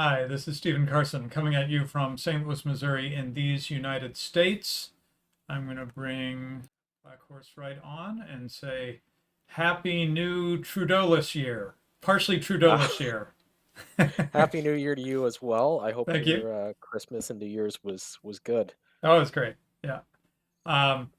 Hi, this is Stephen Carson coming at you from St. Louis, Missouri in these United States. I'm going to bring Black Horse right on and say Happy New Trudeau-less year. Partially Uh, Trudeau-less year. Happy New Year to you as well. I hope Thank you. your Christmas and New Year's was good. That was great. Yeah. Um,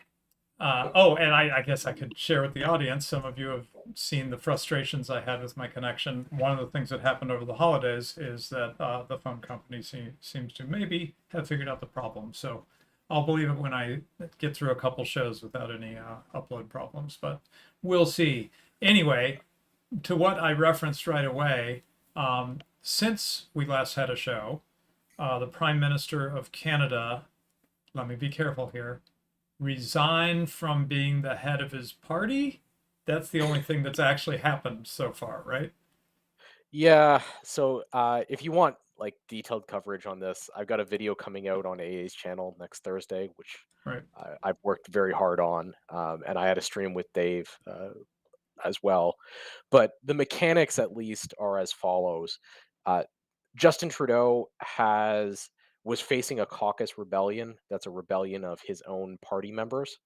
oh, and I guess I could share with the audience. Some of you have seen the frustrations I had with my connection. One of the things that happened over the holidays is that the phone company seems to maybe have figured out the problem. So I'll believe it when I get through a couple shows without any upload problems, but we'll see. Anyway, to what I referenced right away, since we last had a show, the Prime Minister of Canada, let me be careful here, resign from being the head of his party. That's the only thing that's actually happened so far, right? Yeah, so if you want like detailed coverage on this, I've got a video coming out on AA's channel next Thursday, which Right. I've worked very hard on, and I had a stream with Dave as well. But the mechanics, at least, are as follows: uh, Justin Trudeau was facing a caucus rebellion. That's a rebellion of his own party members,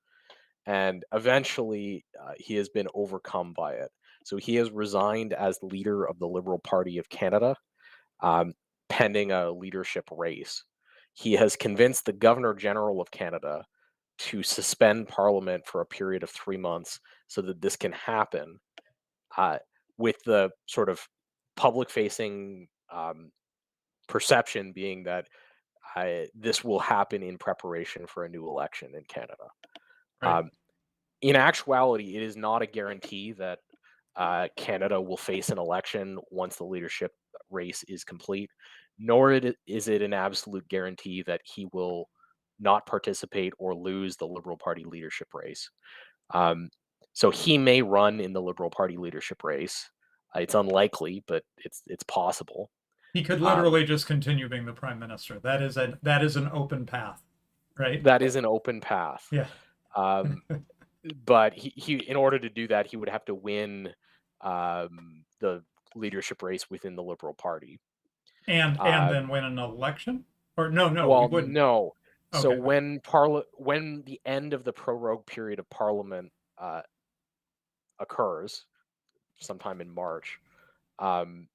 and eventually he has been overcome by it. So he has resigned as leader of the Liberal Party of Canada, um, pending a leadership race. He has convinced the Governor General of Canada to suspend Parliament for a period of 3 months so that this can happen, uh, with the sort of public facing perception being that this will happen in preparation for a new election in Canada. Right. Um, in actuality, it is not a guarantee that Canada will face an election once the leadership race is complete, nor is it an absolute guarantee that he will not participate or lose the Liberal Party leadership race. Um, so he may run in the Liberal Party leadership race. It's unlikely, but it's possible. He could Um, literally just continue being the prime minister. That is an open path, right? that is an open path. Yeah. Um, but he in order to do that, he would have to win the leadership race within the Liberal Party. And Uh, then win an election? Or no, he well, wouldn't. no. So Okay. when the end of the prorogue period of Parliament occurs, sometime in March, um,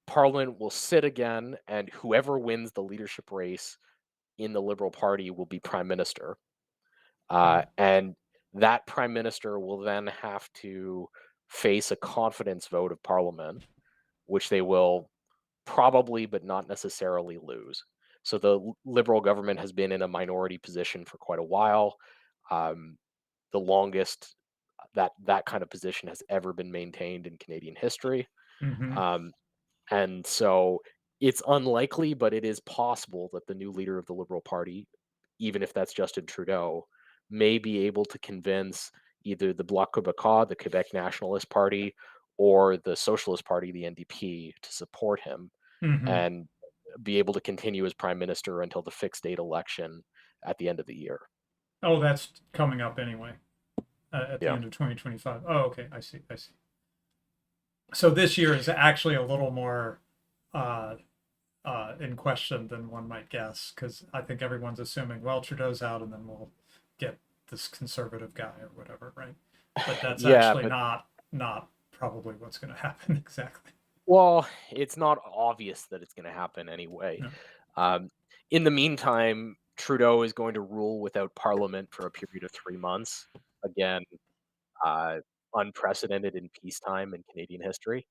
Parliament will sit again, and whoever wins the leadership race in the Liberal Party will be prime minister. And that prime minister will then have to face a confidence vote of Parliament, which they will probably, but not necessarily, lose. So the Liberal government has been in a minority position for quite a while. Um, the longest that kind of position has ever been maintained in Canadian history. Mm-hmm. Um, and so it's unlikely, but it is possible that the new leader of the Liberal Party, even if that's Justin Trudeau, may be able to convince either the Bloc Québécois, the Quebec Nationalist Party, or the Socialist Party, the NDP, to support him Mm-hmm. and be able to continue as prime minister until the fixed date election at the end of the year. Oh, that's coming up anyway, at the Yeah. end of 2025. Oh, okay. I see. I see. So this year is actually a little more uh, in question than one might guess, because I think everyone's assuming, well, Trudeau's out, and then we'll get this conservative guy or whatever, right? But that's Yeah, actually but not probably what's going to happen exactly. well, it's not obvious that it's going to happen anyway. No. Um, in the meantime, Trudeau is going to rule without Parliament for a period of 3 months. Again, uh, unprecedented in peacetime in Canadian history.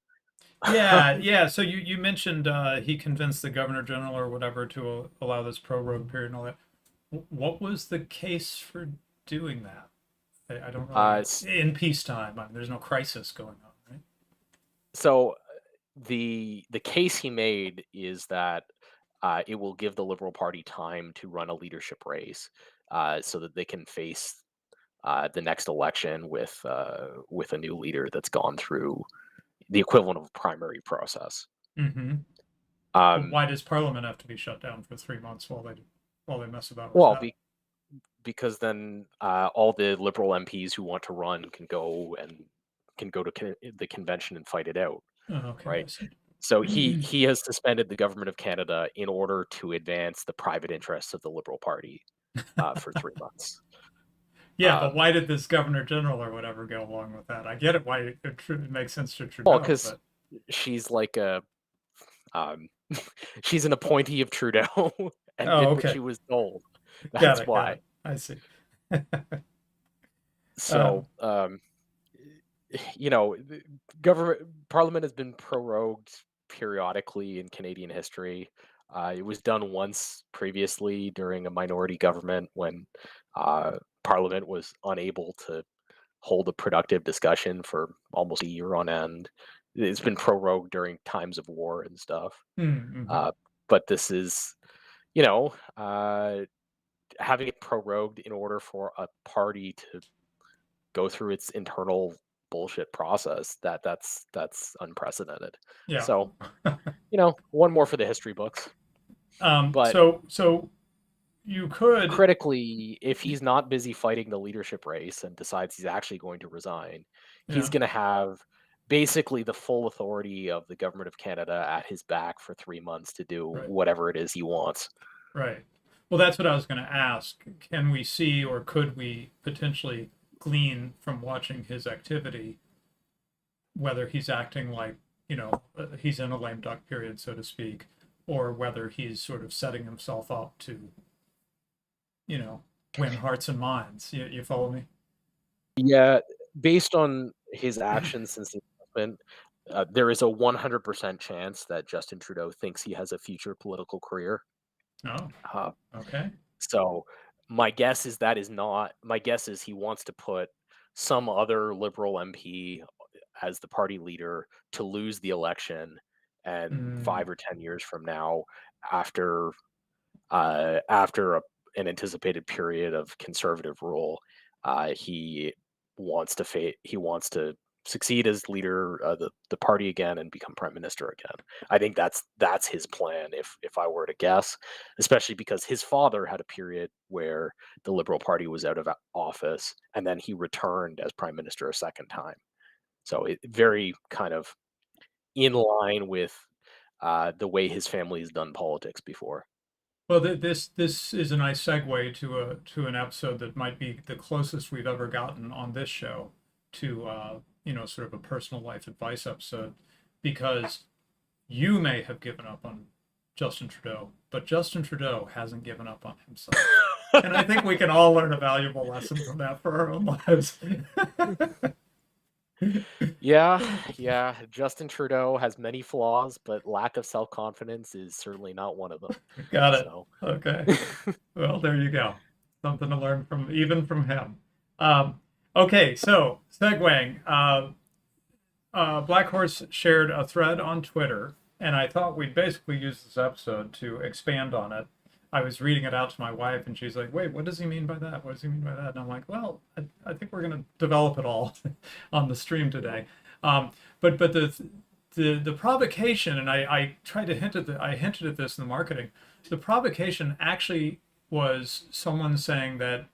Yeah, yeah. So you mentioned he convinced the governor general or whatever to allow this prorogue period and all that. What was the case for doing that? I don't really S- in peacetime. I mean, there's no crisis going on, right? so the case he made is that it will give the Liberal Party time to run a leadership race, so that they can face the next election with a new leader that's gone through the equivalent of a primary process. Mm-hmm. Well, Um, why does Parliament have to be shut down for 3 months while they mess about with well, that? because then all the Liberal MPs who want to run can go to the convention and fight it out, Oh, okay, I right? see. So he has suspended the government of Canada in order to advance the private interests of the Liberal Party for 3 months. Yeah, but Um, why did this governor general or whatever go along with that? I get it why it makes sense to well, Trudeau, because but she's like a um, she's an appointee of Trudeau and oh, did what okay, she was told. got That's it, got why. it. I see. So um, the government parliament has been prorogued periodically in Canadian history. It was done once previously during a minority government when uh, parliament was unable to hold a productive discussion for almost a year on end. It's been prorogued during times of war and stuff. mm-hmm. But this is, you know, having it prorogued in order for a party to go through its internal bullshit process, that's unprecedented. Yeah. So, one more for the history books. But So you could, critically, if he's not busy fighting the leadership race and decides he's actually going to resign, he's yeah, going to have basically the full authority of the government of Canada at his back for 3 months to do right, whatever it is he wants. right. Well, that's what I was going to ask. Can we see or could we potentially glean from watching his activity whether he's acting like, he's in a lame duck period, so to speak, or whether he's sort of setting himself up to, you know, win hearts and minds. You follow me? Yeah, based on his actions since the announcement, there is a 100% chance that Justin Trudeau thinks he has a future political career. Oh, Uh, okay. so my guess is he wants to put some other Liberal MP as the party leader to lose the election, and Mm, 5 or 10 years from now, after after an anticipated period of conservative rule, he wants to succeed as leader of the party again and become prime minister again. I think that's his plan, if I were to guess, especially because his father had a period where the Liberal Party was out of office and then he returned as prime minister a second time. So it very kind of in line with the way his family has done politics before. well, this is a nice segue to an episode that might be the closest we've ever gotten on this show to sort of a personal life advice episode, because you may have given up on Justin Trudeau, but Justin Trudeau hasn't given up on himself. And I think we can all learn a valuable lesson from that for our own lives. Yeah, yeah. Justin Trudeau has many flaws, but lack of self-confidence is certainly not one of them. Got it. So, Okay. Well, there you go. Something to learn from even from him. Um, okay, so segueing, Black Horse shared a thread on Twitter, and I thought we'd basically use this episode to expand on it. I was reading it out to my wife, and she's like, "Wait, what does he mean by that? What does he mean by that?" And I'm like, "Well, I think we're going to develop it all on the stream today." But the provocation, and I tried to I hinted at this in the marketing. The provocation actually was someone saying that,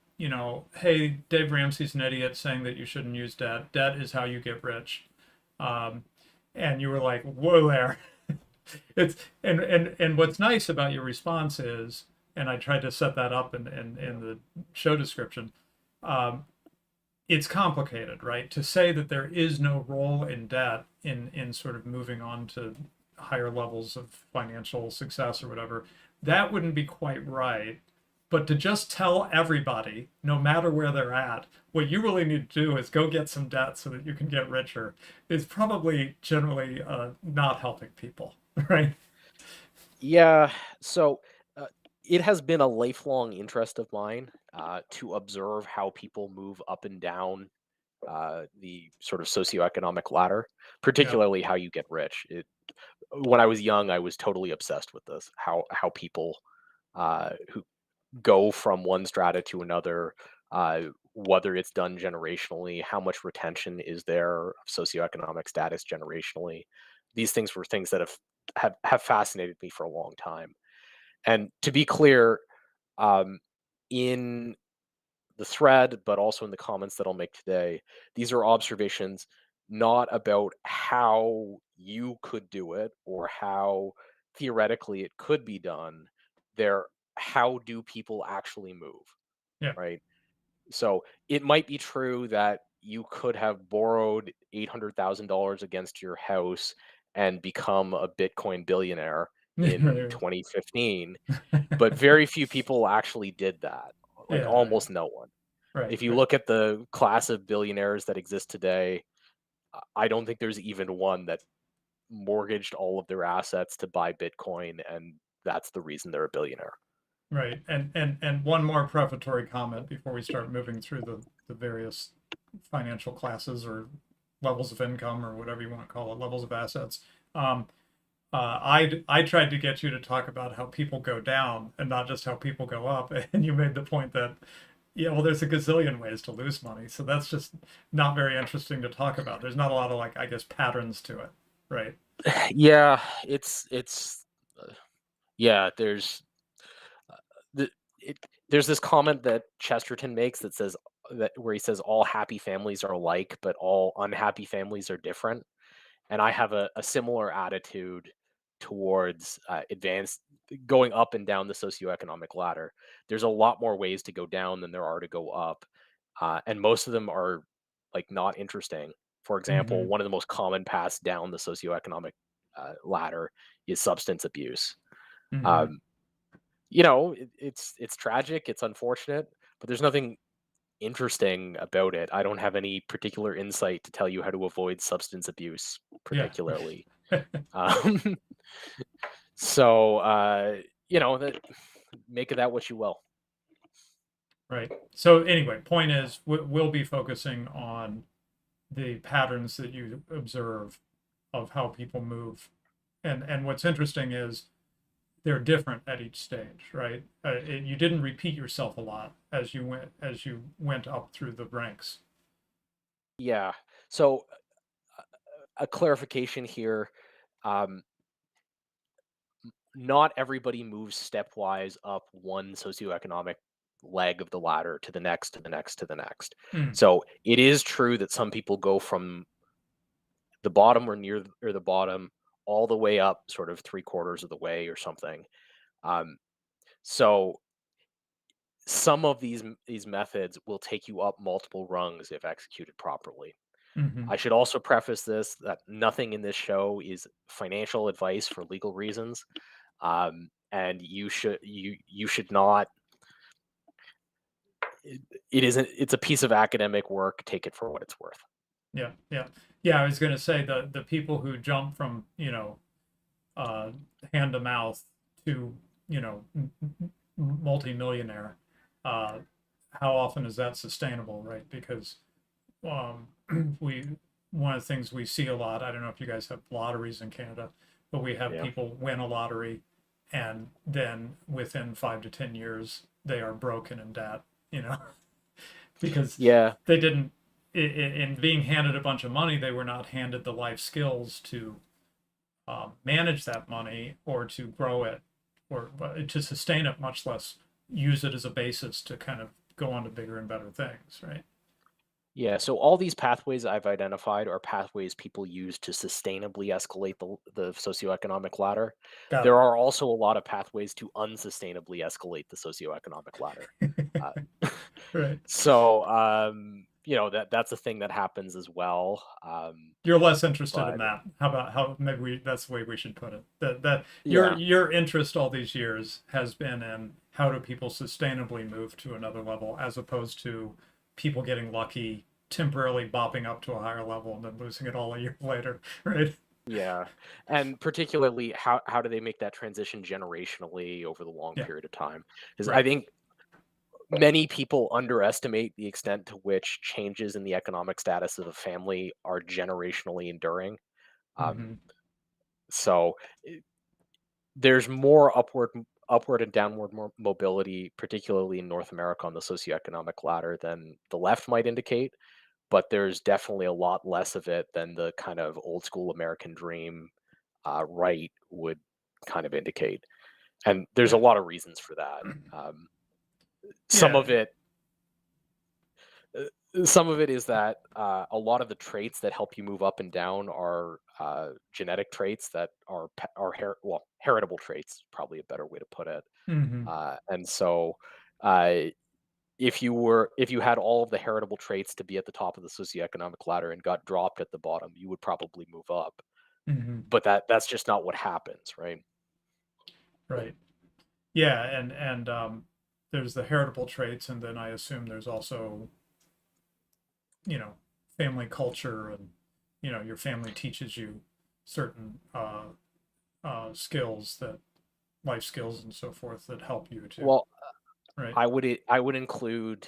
hey, Dave Ramsey's an idiot, saying that you shouldn't use debt. Debt is how you get rich. Um, and you were like, whoa there. It's and what's nice about your response is, and I tried to set that up in the show description. Um, it's complicated, right? To say that there is no role in debt in sort of moving on to higher levels of financial success or whatever, that wouldn't be quite right. But to just tell everybody, no matter where they're at, what you really need to do is go get some debt so that you can get richer, is probably generally not helping people, right? yeah, so uh, it has been a lifelong interest of mine to observe how people move up and down the sort of socioeconomic ladder, Yeah. particularly how you get rich. When I was young, I was totally obsessed with this. How people who go from one strata to another, whether it's done generationally, how much retention is there of socioeconomic status generationally. These things were things that have fascinated me for a long time. And to be clear, um, in the thread, but also in the comments that I'll make today, these are observations not about how you could do it or how theoretically it could be done. They're how do people actually move, Yeah. right? So it might be true that you could have borrowed $800,000 against your house and become a Bitcoin billionaire in Right. 2015, but very few people actually did that. Like Yeah. Yeah. almost no one. Right. If you Right. look at the class of billionaires that exist today, I don't think there's even one that mortgaged all of their assets to buy Bitcoin, and that's the reason they're a billionaire. Right. And one more prefatory comment before we start moving through the various financial classes or levels of income or whatever you want to call it, levels of assets. Um, I tried to get you to talk about how people go down and not just how people go up, and you made the point that yeah, well, there's a gazillion ways to lose money, so that's just not very interesting to talk about. There's not a lot of like I guess patterns to it, right? Yeah, it's yeah, the it, there's this comment that Chesterton makes that says that where he says all happy families are alike, but all unhappy families are different. And I have a similar attitude towards advanced going up and down the socioeconomic ladder. There's a lot more ways to go down than there are to go up, and most of them are like not interesting. For example, Mm-hmm. one of the most common paths down the socioeconomic ladder is substance abuse. Mm-hmm. Um, it's tragic, it's unfortunate, but there's nothing interesting about it. I don't have any particular insight to tell you how to avoid substance abuse, Yeah. particularly. Um, so, that make of that what you will. Right. So anyway, point is, we'll be focusing on the patterns that you observe of how people move, and what's interesting is they're different at each stage, right? You didn't repeat yourself a lot as you went up through the ranks. Yeah. So, a clarification here. Um, Not everybody moves stepwise up one socioeconomic leg of the ladder to the next, to the next, to the next. Mm, So it is true that some people go from the bottom or or the bottom all the way up sort of three quarters of the way or something. Um, so some of these methods will take you up multiple rungs if executed properly. mm-hmm. I should also preface this that nothing in this show is financial advice for legal reasons, and you should not. It isn't. It's a piece of academic work. Take it for what it's worth. Yeah, yeah, yeah. I was going to say the people who jump from uh, hand to mouth to multimillionaire. Uh, how often is that sustainable, right? Because um, we one of the things we see a lot. I don't know if you guys have lotteries in Canada, but we have Yeah. people win a lottery, and then within 5 to 10 years they are broken in debt. You know, because Yeah. they didn't in being handed a bunch of money, they were not handed the life skills to manage that money or to grow it or to sustain it, much less use it as a basis to kind of go on to bigger and better things, right? Yeah, so all these pathways I've identified are pathways people use to sustainably escalate the socioeconomic ladder. Got There are also a lot of pathways to unsustainably escalate the socioeconomic ladder. it. Uh, Right. so that's a thing that happens as well. You're less interested in But that. How about how maybe that's the way we should put it. That yeah, your interest all these years has been in how do people sustainably move to another level as opposed to people getting lucky, temporarily bopping up to a higher level and then losing it all a year later, right? yeah, and particularly how do they make that transition generationally over the long Yeah, period of time? Because I right. think many people underestimate the extent to which changes in the economic status of a family are generationally enduring. Um, Mm-hmm. so there's more upward and downward mobility, particularly in North America on the socioeconomic ladder than the left might indicate. But there's definitely a lot less of it than the kind of old school American dream right would kind of indicate. And there's a Yeah. lot of reasons for that. Some Yeah. of it some of it is that a lot of the traits that help you move up and down are genetic traits that are heritable traits, probably a better way to put it. Hmm. And so, uh, if you had all of the heritable traits to be at the top of the socioeconomic ladder and got dropped at the bottom, you would probably move up. Hmm. But that's just not what happens, right? Right. Yeah, and there's the heritable traits, and then I assume there's also, you know, family culture, and your family teaches you certain skills, that life skills and so forth, that help you to, Well, right? I would include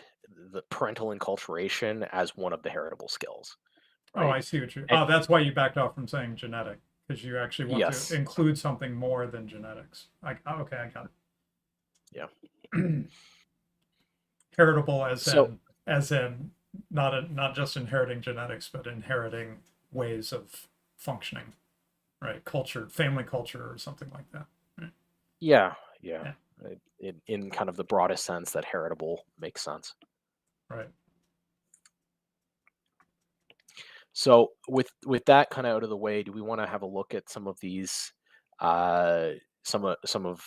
the parental enculturation as one of the heritable skills, Oh, right? I see what you. And Oh, that's why you backed off from saying genetic, because you actually want to yes, include something more than genetics. Okay, I got yeah. it. Heritable So as in not just inheriting genetics, but inheriting ways of functioning, right? Culture, family culture, or something like that. Right? yeah, yeah. Yeah. In kind of the broadest sense that heritable makes sense. Right. So with that kind of out of the way, do we want to have a look at some of these, uh, some of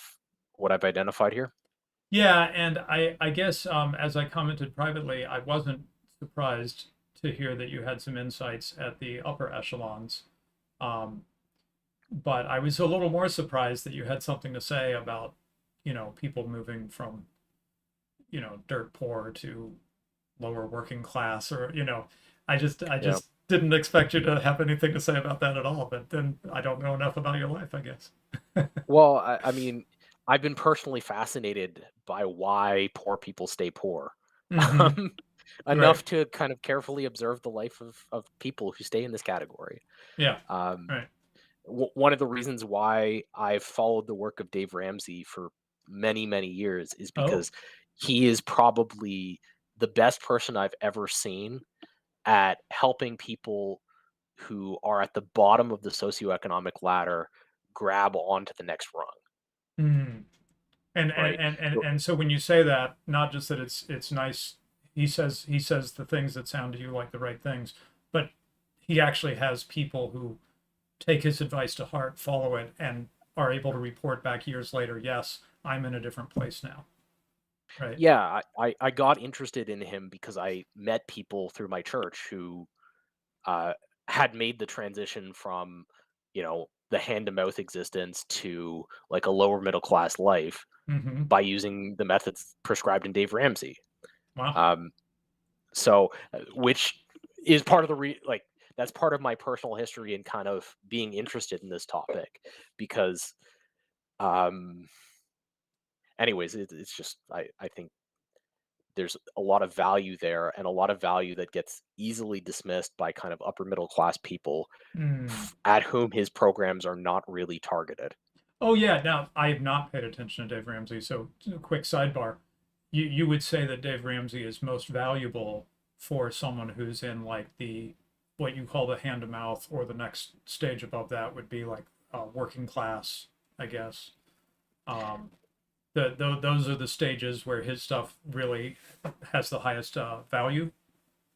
what I've identified here? Yeah, and I guess, as I commented privately, I wasn't surprised to hear that you had some insights at the upper echelons. Um, but I was a little more surprised that you had something to say about, people moving from, dirt poor to lower working class, or, I Yeah. just didn't expect you to have anything to say about that at all. But then I don't know enough about your life, I guess. Well, I mean, I've been personally fascinated by why poor people stay poor. Hmm. Um, Right. enough to kind of carefully observe the life of people who stay in this category. Yeah. Um, Right. one of the reasons why I've followed the work of Dave Ramsey for many, many years is Oh. because he is probably the best person I've ever seen at helping people who are at the bottom of the socioeconomic ladder grab onto the next rung, Mm. right? And so when you say that, not just that it's nice, he says the things that sound to you like the right things, but he actually has people who take his advice to heart, follow it, and are able to report back years later, yes, I'm in a different place now. Right. Yeah, I got interested in him because I met people through my church who uh, had made the transition from, the hand to mouth existence to like a lower middle class life Hmm. by using the methods prescribed in Dave Ramsey. Wow. Um, so, which is part of like that's part of my personal history and kind of being interested in this topic because, um, anyways, it's just I think there's a lot of value there and a lot of value that gets easily dismissed by kind of upper middle class people Mm. at whom his programs are not really targeted. Oh yeah. Now I have not paid attention to Dave Ramsey, so a quick sidebar. You would say that Dave Ramsey is most valuable for someone who's in like the what you call the hand to mouth, or the next stage above that would be like working class, I guess. Um, those are the stages where his stuff really has the highest value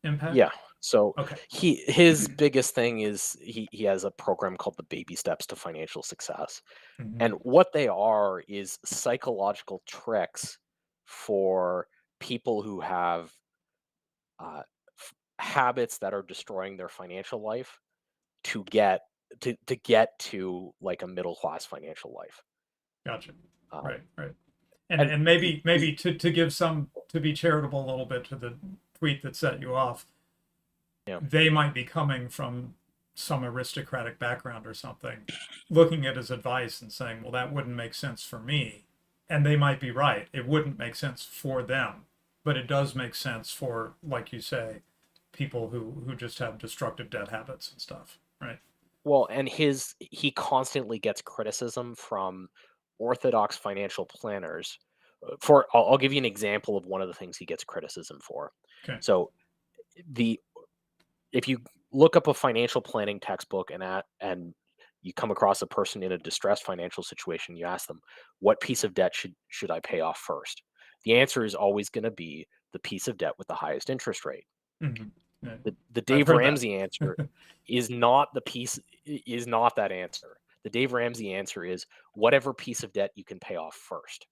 impact. Yeah. So Okay. his biggest thing is he has a program called the Baby Steps to Financial Success. Hmm. And what they are is psychological tricks for people who have uh, habits that are destroying their financial life to get to get to like a middle class financial life. Gotcha. Um, Right. Right. And and and he, maybe to give some, to be charitable a little bit to the tweet that set you off, yeah, they might be coming from some aristocratic background or something, looking at his advice and saying, well, that wouldn't make sense for me. And they might be right. It wouldn't make sense for them, but it does make sense for, like you say, people who just have destructive debt habits and stuff. Right. well, and he constantly gets criticism from orthodox financial planners. I'll give you an example of one of the things he gets criticism for. Okay. So the if you look up a financial planning textbook and you come across a person in a distressed financial situation, you ask them, what piece of debt should I pay off first? The answer is always going to be the piece of debt with the highest interest rate. Mhm. Yeah, The I've Dave heard that. Ramsey answer is not is not that answer. The Dave Ramsey answer is whatever piece of debt you can pay off first.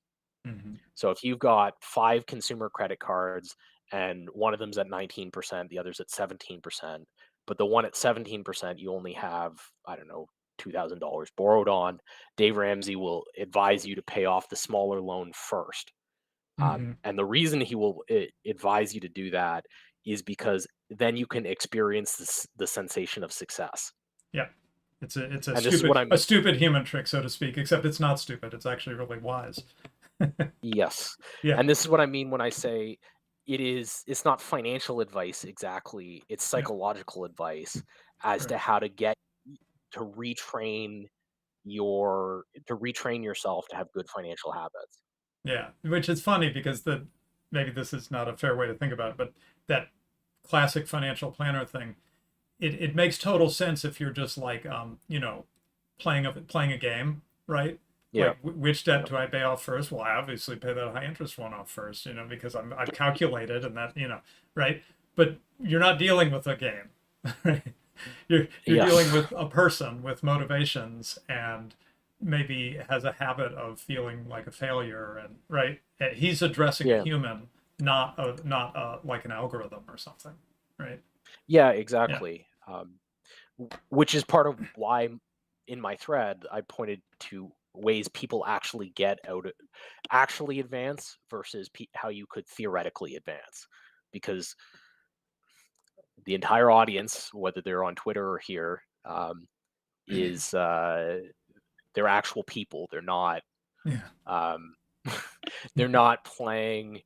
Mhm. So if you've got 5 consumer credit cards and one of them's at 19%, the other's at 17%, but the one at 17% you only have, I don't know, $2,000 borrowed on, Dave Ramsey will advise you to pay off the smaller loan first. Mhm. And the reason he will advise you to do that is because then you can experience the sensation of success. Yeah. It's And this is what a I'm stupid human trick, so to speak, except it's not stupid. It's actually really wise. Yes. Yeah. And this is what I mean when I say it's not financial advice exactly, it's Yeah. psychological advice as Right. to how to get to retrain yourself to have good financial habits. Yeah. Which is funny because maybe this is not a fair way to think about it, but that classic financial planner thing, it makes total sense if you're just like playing a game, right? Yeah. Like which debt Yeah. do I pay off first? Well, I obviously pay that high interest one off first, because I've calculated and that, right? But you're not dealing with a game, right? You're dealing Yes. with a person with motivations and maybe has a habit of feeling like a failure, and right. And he's addressing a Yeah. human, not like an algorithm or something, right? Yeah, Yeah. exactly. Which is part of why in my thread I pointed to ways people actually advance versus how you could theoretically advance, because the entire audience, whether they're on Twitter or here, is they're actual people. Yeah. Um, they're not playing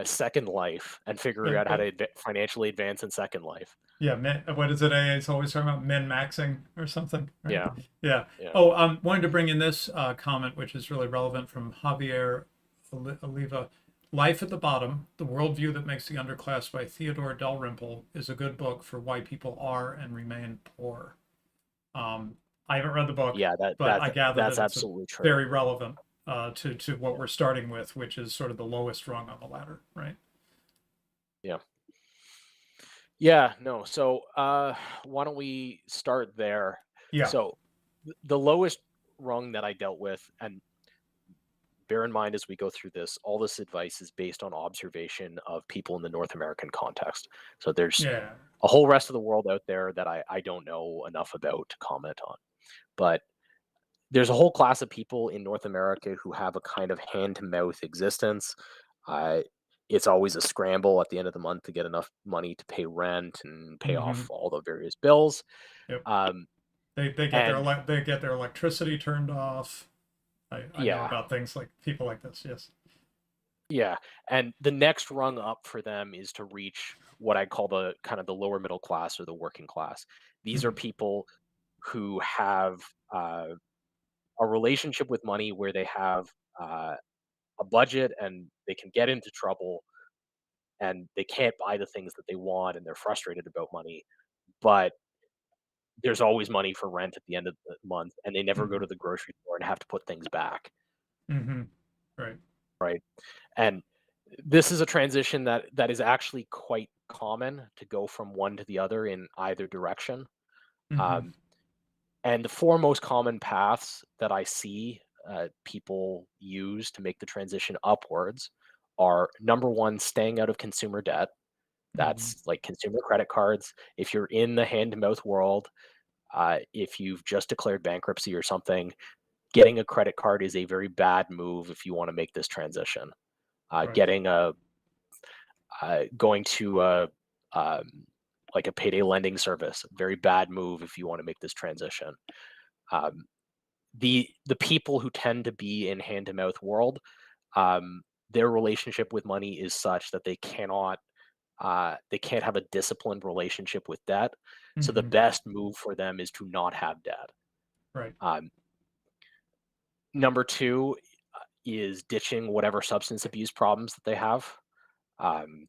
Second Life and figuring Yeah. out how to financially advance in Second Life. Yeah, what is it? AA is always talking about min maxing or something, right? Yeah, Yeah. yeah, Oh, wanted to bring in this comment, which is really relevant from Javier Oliva. Life at the Bottom: The Worldview That Makes the Underclass by Theodore Dalrymple is a good book for why people are and remain poor. I haven't read the book, yeah. but I gather That's that it's absolutely true. very relevant to what we're starting with, which is sort of the lowest rung on the ladder, right? Yeah. Yeah, no. So, why don't we start there? Yeah. So, the lowest rung that I dealt with, and bear in mind as we go through this, all this advice is based on observation of people in the North American context. So, there's Yeah. a whole rest of the world out there that I don't know enough about to comment on. But there's a whole class of people in North America who have a kind of hand to mouth existence. Uh, it's always a scramble at the end of the month to get enough money to pay rent and pay Mm-hmm. off all the various bills. Yep. Um, They and they get their electricity turned off. I know yeah, about things like people like this. Yes. yeah. And the next rung up for them is to reach what I call the kind of the lower middle class or the working class. These are Mm-hmm. people who have uh, a relationship with money where they have uh, a budget and they can get into trouble and they can't buy the things that they want and they're frustrated about money, but there's always money for rent at the end of the month and they never go Mm-hmm. to the grocery store and have to put things back, Mm-hmm. Right. right? And this is a transition that is actually quite common to go from one to the other in either direction. Mm-hmm. Um, and the four most common paths that I see people use to make the transition upwards are: number one, staying out of consumer debt. Mm-hmm. That's like consumer credit cards. If you're in the hand to mouth world, if you've just declared bankruptcy or something, getting a credit card is a very bad move if you want to make this transition. Right. Getting a going to um, like a payday lending service, very bad move if you want to make this transition. Um, the people who tend to be in hand to mouth world, um, their relationship with money is such that they can't have a disciplined relationship with debt. So the Mm-hmm. best move for them is to not have debt. Right. Um, Number two is ditching whatever substance abuse problems that they have. Um,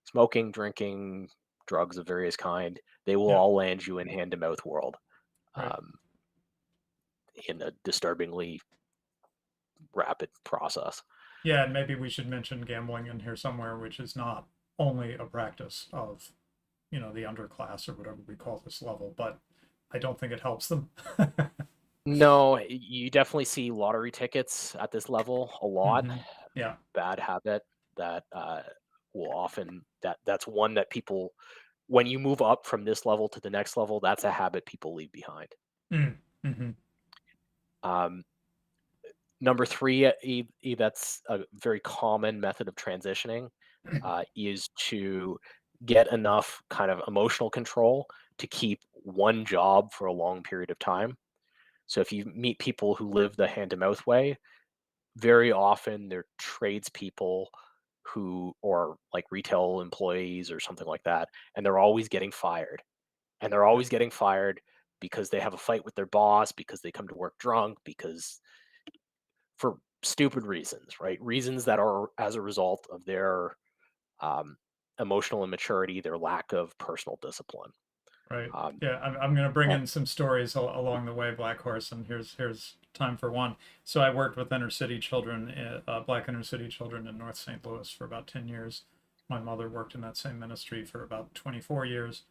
Smoking, drinking, drugs of various kind. They will Yeah. all land you in hand to mouth world, Right. um, in a disturbingly rapid process. Yeah, and maybe we should mention gambling in here somewhere, which is not. only a practice of, the underclass or whatever we call this level, but I don't think it helps them. No, you definitely see lottery tickets at this level a lot. Yeah. Bad habit that will often that's one that people when you move up from this level to the next level, that's a habit people leave behind. Mm. Mm-hmm. Um, Number three, that's a very common method of transitioning, is to get enough kind of emotional control to keep one job for a long period of time. So if you meet people who live the hand to mouth way, very often they're tradespeople who or like retail employees or something like that, and they're always getting fired. And they're always getting fired because they have a fight with their boss, because they come to work drunk, because for stupid reasons, right? Reasons that are as a result of their um, emotional immaturity, their lack of personal discipline. Right. Um, Yeah, I'm going to bring eh, in some stories along the way, Black Horse, and here's time for one. So I worked with inner city children, Black inner city children in North St. Louis for about 10 years. My mother worked in that same ministry for about 24 years,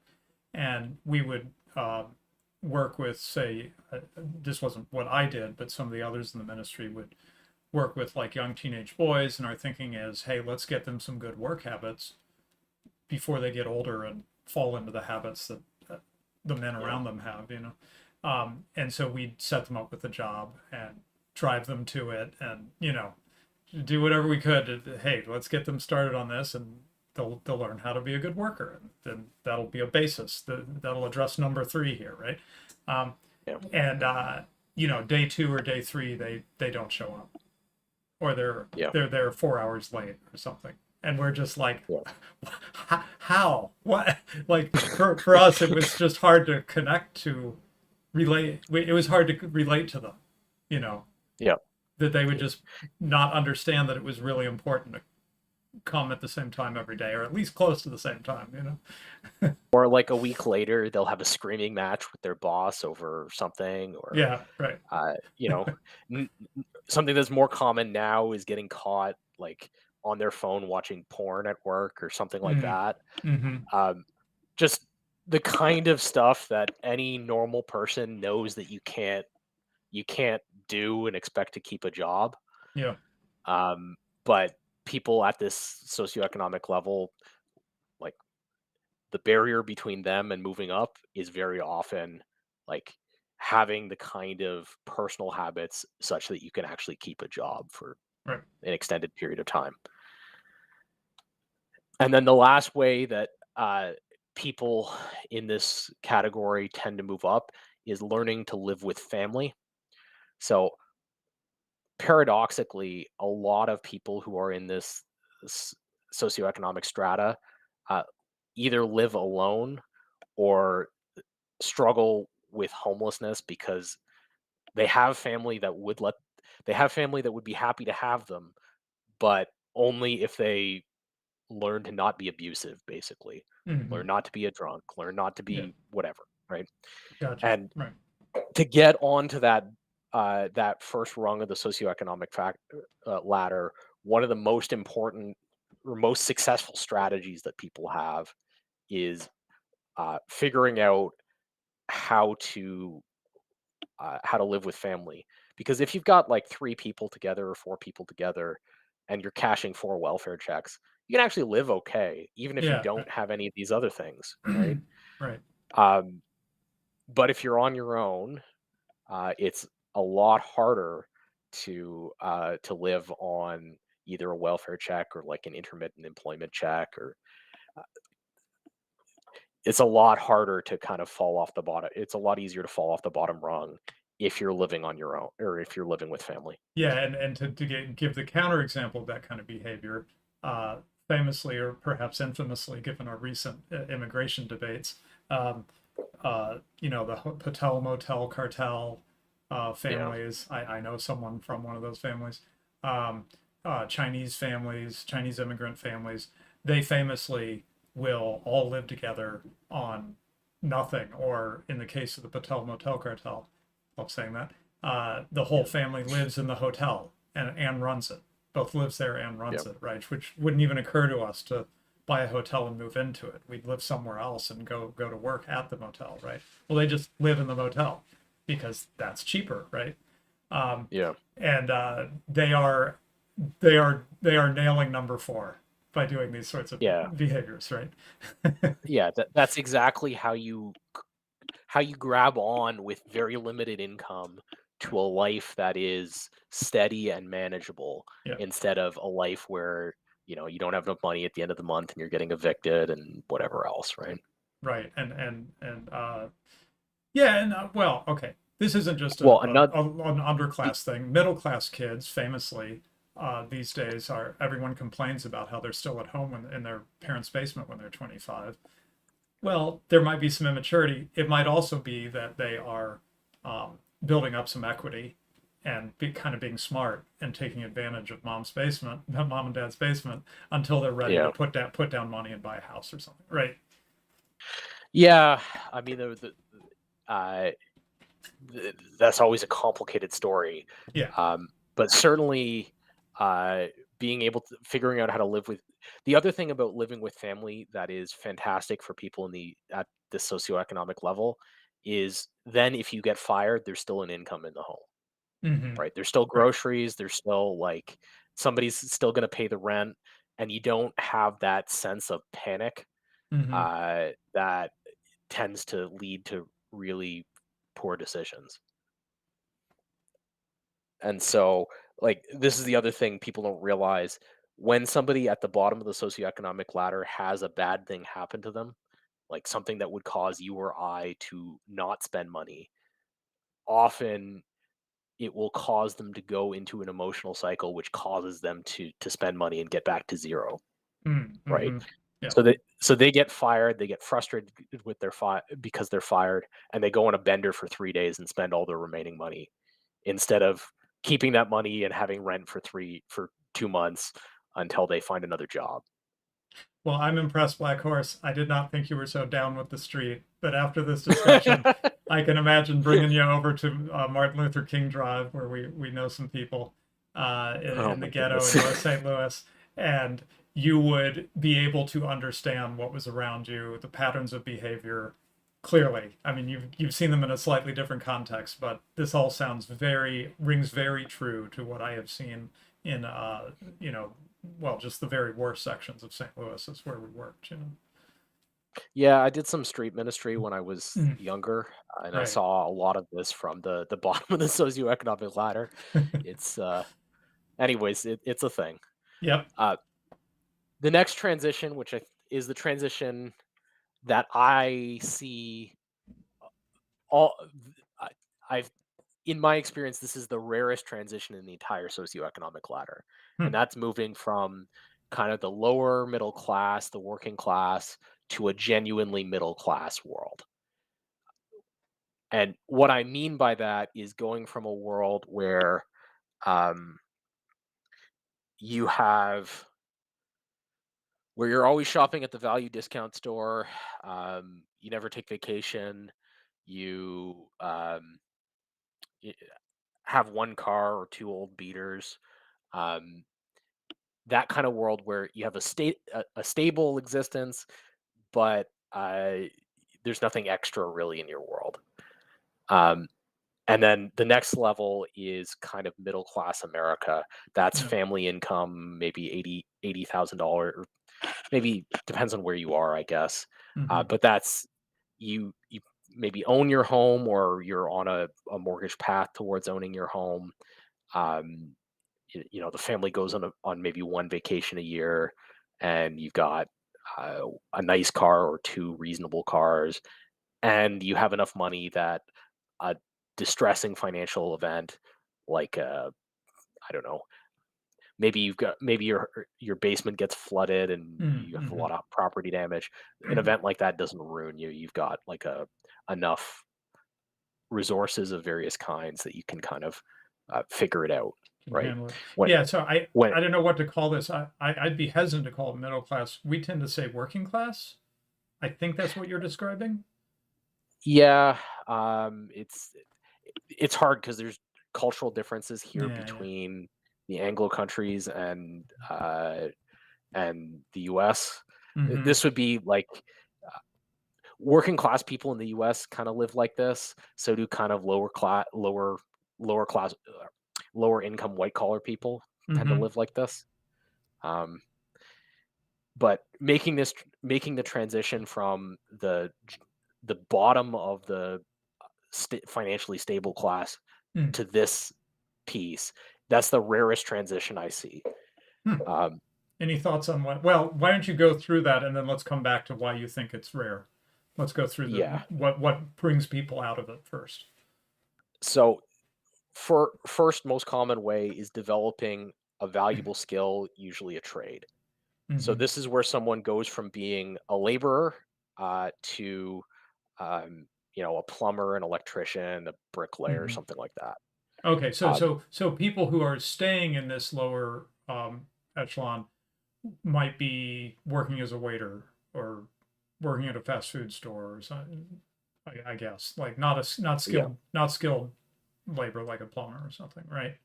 and we would work with, say, this wasn't what I did, but some of the others in the ministry would work with like young teenage boys, and our thinking is, hey, let's get them some good work habits before they get older and fall into the habits that the men yeah, around them have, and so we'd set them up with a job and drive them to it, and do whatever we could to, hey, let's get them started on this, and they'll learn how to be a good worker, and then that'll be a basis that'll address number three here, right? um, yeah, and day two or day three, they don't show up, or they're yeah, they're there 4 hours late or something, and we're just like, yeah, how, what, like, for us it was just hard to connect to, relate, it was hard to relate to them, you know yeah. that they would just not understand that it was really important to come at the same time every day, or at least close to the same time. Or like a week later, they'll have a screaming match with their boss over something, or Yeah, right. you know, n- something that's more common now is getting caught like on their phone watching porn at work or something like Mm. that. Mm-hmm. Um, just the kind of stuff that any normal person knows that you can't do and expect to keep a job. Yeah. But people at this socioeconomic level, like the barrier between them and moving up is very often like having the kind of personal habits such that you can actually keep a job for Right. an extended period of time. And then the last way that people in this category tend to move up is learning to live with family. So paradoxically, a lot of people who are in this socioeconomic strata uh, either live alone or struggle with homelessness because they have family that would let they have family that would be happy to have them, but only if they learn to not be abusive, basically. Mm-hmm. Learn not to be a drunk, learn not to Yeah. be whatever, right? Gotcha. And Right. to get onto that first rung of the socioeconomic ladder, one of the most important or most successful strategies that people have is figuring out how to how to live with family. Because if you've got like three people together or four people together, and you're cashing four welfare checks, you can actually live okay, even if you Yeah. don't have any of these other things, right? Right. Um, but if you're on your own, it's a lot harder to live on either a welfare check or like an intermittent employment check, or it's a lot harder to kind of fall off the bottom. It's a lot easier to fall off the bottom rung if you're living on your own or if you're living with family. Yeah, and give the counterexample of that kind of behavior, uh, famously or perhaps infamously, given our recent immigration debates, um, the Patel Motel cartel Yeah, families. I know someone from one of those families. Um, Chinese families, Chinese immigrant families, they famously will all live together on nothing, or in the case of the Patel Motel cartel, love saying that, the whole yeah, family lives in the hotel and runs it. Both lives there and yeah, runs it, right? Which wouldn't even occur to us to buy a hotel and move into it. We'd live somewhere else and go to work at the motel, right? Well, they just live in the motel because that's cheaper, right? Um, Yeah. and they are nailing number four by doing these sorts of Yeah. behaviors, right? Yeah. That's exactly how you grab on with very limited income to a life that is steady and manageable Yeah, instead of a life where, you don't have enough money at the end of the month and you're getting evicted and whatever else, right? right. And yeah, and well, okay. This isn't just Well, another an underclass thing. Middle class kids, famously, these days are everyone complains about how they're still at home in their parents' basement when they're 25. Well, there might be some immaturity. It might also be that they are building up some equity and kind of being smart and taking advantage of mom and dad's basement until they're ready to yeah. put down money and buy a house or something, right? Yeah, I mean, uh, that's always a complicated story. Yeah. But certainly, uh, being able to figuring out how to live with the other thing about living with family that is fantastic for people in the at the socioeconomic level is then if you get fired, there's still an income in the home, Mm-hmm. right? There's still Right. groceries, there's still like somebody's still going to pay the rent, and you don't have that sense of panic Mm-hmm. that tends to lead to really poor decisions. And so, like, this is the other thing people don't realize. When somebody at the bottom of the socioeconomic ladder has a bad thing happen to them, like something that would cause you or I to not spend money, often it will cause them to go into an emotional cycle, which causes them to spend money and get back to zero, right? Mm-hmm. Yeah. So they get fired, they get frustrated with because they're fired, and they go on a bender for 3 days and spend all their remaining money instead of keeping that money and having rent for 2 months until they find another job. Well, I'm impressed, Black Horse. I did not think you were so down with the street, but after this discussion, I can imagine bringing you over to Martin Luther King Drive, where we know some people Oh in the my ghetto in goodness. North St. Louis, and you would be able to understand what was around you, the patterns of behavior clearly. I mean, you've seen them in a slightly different context, but this all rings very true to what I have seen in you know, well, just the very worst sections of St. Louis is where we worked, you know. Yeah, I did some street ministry when I was Mm, younger, and I right. saw a lot of this from the bottom of the socioeconomic ladder. It's anyways, it's a thing. Yep. Uh, the next transition, is the transition that I see all I, I've in my experience, this is the rarest transition in the entire socioeconomic ladder. And Hmm. that's moving from kind of the lower middle class, the working class, to a genuinely middle class world. And what I mean by that is going from a world um, you have where you're always shopping at the value discount store, you never take vacation, you y- have one car or two old beaters. Um, that kind of world where you have a stable existence, but there's nothing extra really in your world. Um, and then the next level is kind of middle class America. That's Yeah. family income, maybe $80,000, maybe depends on where you are, I guess. Hmm. But that's you maybe own your home or you're on a mortgage path towards owning your home. Um, the family goes on maybe one vacation a year, and you've got a nice car or two reasonable cars, and you have enough money that a distressing financial event like I don't know, maybe your basement gets flooded and you have a Mm-hmm. lot of property damage. An event like that doesn't ruin you. You've got like a enough resources of various kinds that you can kind of figure it out, Can right? handle it. When Yeah. So I when I don't know what to call this. I'd be hesitant to call it middle class. We tend to say working class. I think that's what you're describing. Yeah, it's hard because there's cultural differences here Yeah. Yeah. between the Anglo countries and the U.S. Mm-hmm. This would be like working class people in the US kind of live like this. So do kind of lower class, lower income white collar people tend to Mm-hmm. live like this. Um, but making the transition from the bottom of the financially stable class Mm. to this piece, that's the rarest transition I see. Hmm. Um, Any thoughts on what? Well, why don't you go through that and then let's come back to why you think it's rare. Let's go through the yeah. what brings people out of it first. So for first most common way is developing a valuable skill, usually a trade. So Mm-hmm. this is where someone goes from being a laborer to a plumber, an electrician, a bricklayer, Mm-hmm. something like that. Okay, so Um, so people who are staying in this lower echelon might be working as a waiter or working at a fast food store or something. I guess like yeah, not skilled labor like a plumber or something, right?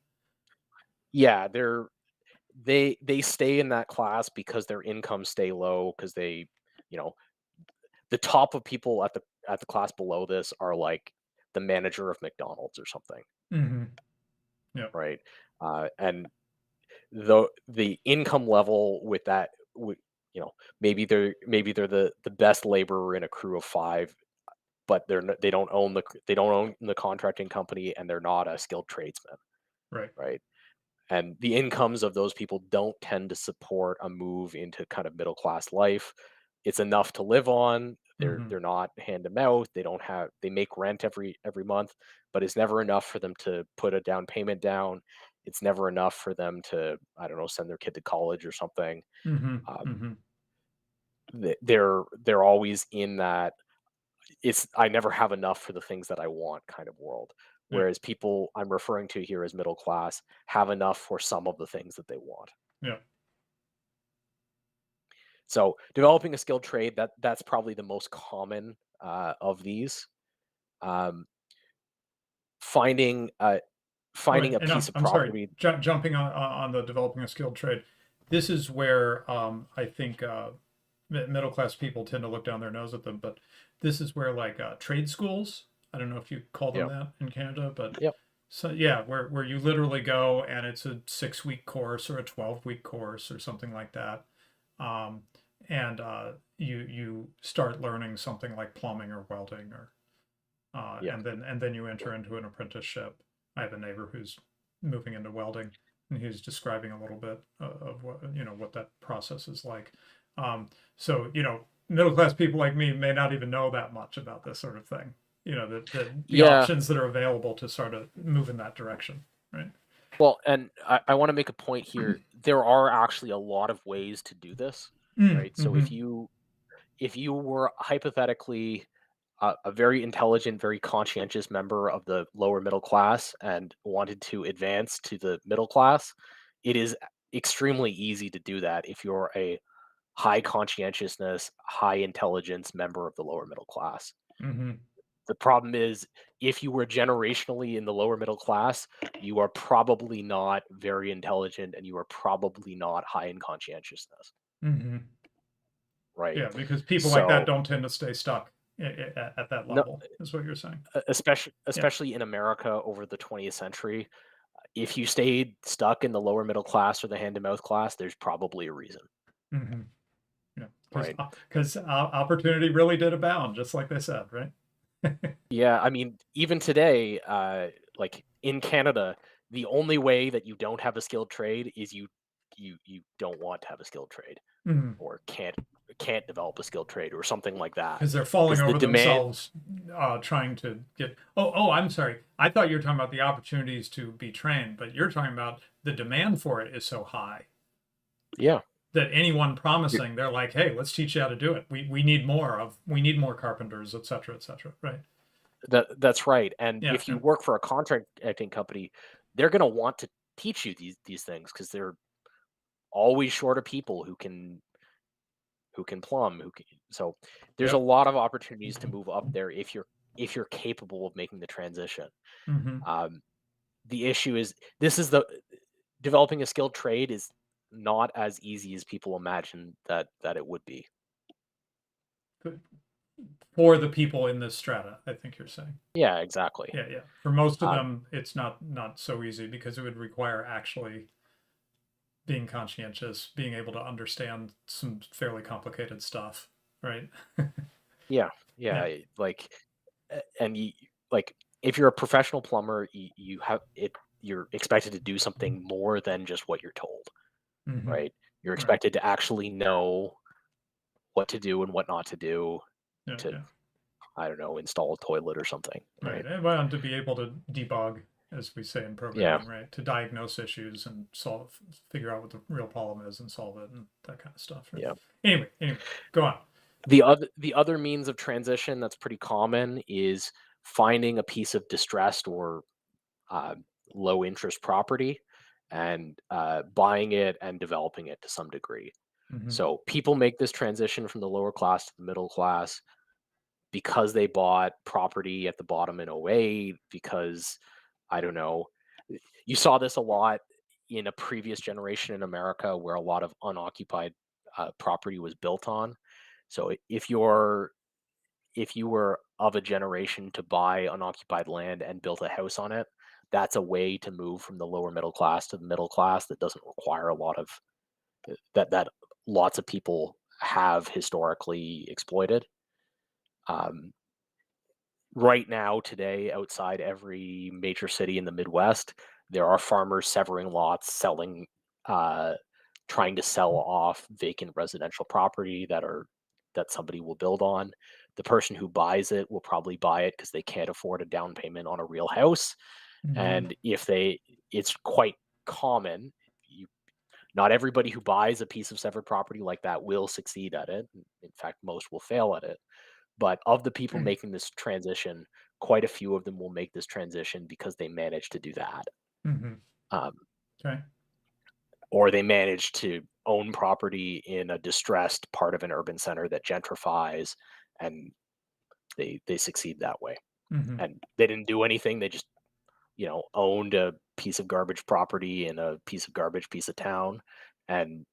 yeah, they stay in that class because their incomes stay low because you know, the top of people at the class below this are like the manager of McDonald's or something, Mm-hmm. Yeah. right? And the income level with that, maybe they're the best laborer in a crew of five, but they don't own the contracting company and they're not a skilled tradesman, Right. right? And the incomes of those people don't tend to support a move into kind of middle class life. It's enough to live on. Mm-hmm. They're not hand to mouth. They make rent every month, but it's never enough for them to put a down payment down. It's never enough for them to, I don't know, send their kid to college or something. Mm-hmm. Um, Mm-hmm. they're always in that it's I never have enough for the things that I want kind of world. Yeah. Whereas people I'm referring to here as middle class have enough for some of the things that they want. Yeah. So developing a skilled trade, that's probably the most common of these. Um, finding Oh, and, finding a and piece of I'm sorry, property. jumping on the developing a skilled trade. This is where I think middle class people tend to look down their nose at them, but this is where like trade schools. I don't know if you call them Yep. that in Canada, but Yep. so yeah, where you literally go and it's a 6 week course or a 12 week course or something like that, um, and you start learning something like plumbing or welding or Yeah. and then you enter into an apprenticeship. I have a neighbor who's moving into welding, and he's describing a little bit of what what that process is like. So middle class people like me may not even know that much about this sort of thing. The Yeah. options that are available to sort of move in that direction, right? Well, and I want to make a point here. There are actually a lot of ways to do this, right? So Mm-hmm. if you were hypothetically a very intelligent, very conscientious member of the lower middle class and wanted to advance to the middle class, it is extremely easy to do that if you're a high conscientiousness, high intelligence member of the lower middle class. Mm-hmm. The problem is, if you were generationally in the lower middle class, you are probably not very intelligent and you are probably not high in conscientiousness, Mm-hmm. right? Yeah, because people like that So, don't tend to stay stuck at that no, level, is what you're saying. especially Yeah. especially in America over the 20th century, if you stayed stuck in the lower middle class or the hand to mouth class, there's probably a reason, Mm-hmm. Yeah, right? because opportunity really did abound, just like they said, right? Yeah, I mean, even today, like in Canada, the only way that you don't have a skilled trade is you don't want to have a skilled trade Mhm. or can't develop a skilled trade or something like that. Because they're falling Because the over demand, themselves, trying to get. Oh, I'm sorry. I thought you were talking about the opportunities to be trained, but you're talking about the demand for it is so high yeah, that anyone y- promising, they're like, "Hey, let's teach you how to do it. We need more carpenters, et cetera." Right? that's right. And Yeah. if you Yeah. work for a contracting company, they're going to want to teach you these things because they're always short of people who can plumb, so there's a Yep. lot of opportunities to move up there if you're capable of making the transition. Mm-hmm. Um, the issue is this is the developing a skilled trade is not as easy as people imagine that it would be. for the people in this strata, I think you're saying. Yeah, exactly. Yeah, yeah. For most of Um, them, it's not so easy because it would require actually being conscientious, being able to understand some fairly complicated stuff, right? yeah, Yeah. yeah, like, and you like if you're a professional plumber, you have it. You're expected to do something more than just what you're told, Hmm. right? You're Right. expected to actually know what to do and what not to do Yeah, to, yeah. I don't know, install a toilet or something, Right. right? And well, to be able to debug, as we say in Yeah, programming, right? To diagnose issues and figure out what the real problem is and solve it and that kind of stuff, right? yeah. Anyway, go on. The other means of transition that's pretty common is finding a piece of distressed or uh, low interest property and buying it and developing it to some degree. Hmm. So people make this transition from the lower class to the middle class because they bought property at the bottom in '08, because I don't know, you saw this a lot in a previous generation in America where a lot of unoccupied property was built on. So if you were of a generation to buy unoccupied land and built a house on it, that's a way to move from the lower middle class to the middle class that doesn't require a lot of that lots of people have historically exploited. Um, right now, today, outside every major city in the Midwest, there are farmers severing lots, uh, trying to sell off vacant residential property that somebody will build on. The person who buys it will probably buy it because they can't afford a down payment on a real house. Hmm. And it's quite common. You, not everybody who buys a piece of severed property like that will succeed at it. In fact, most will fail at it. But of the people making this transition, quite a few of them will make this transition because they managed to do that. Hmm. Um, Okay. or they manage to own property in a distressed part of an urban center that gentrifies, and they succeed that way. Hmm. And they didn't do anything. They just, owned a piece of garbage property in a piece of garbage piece of town, and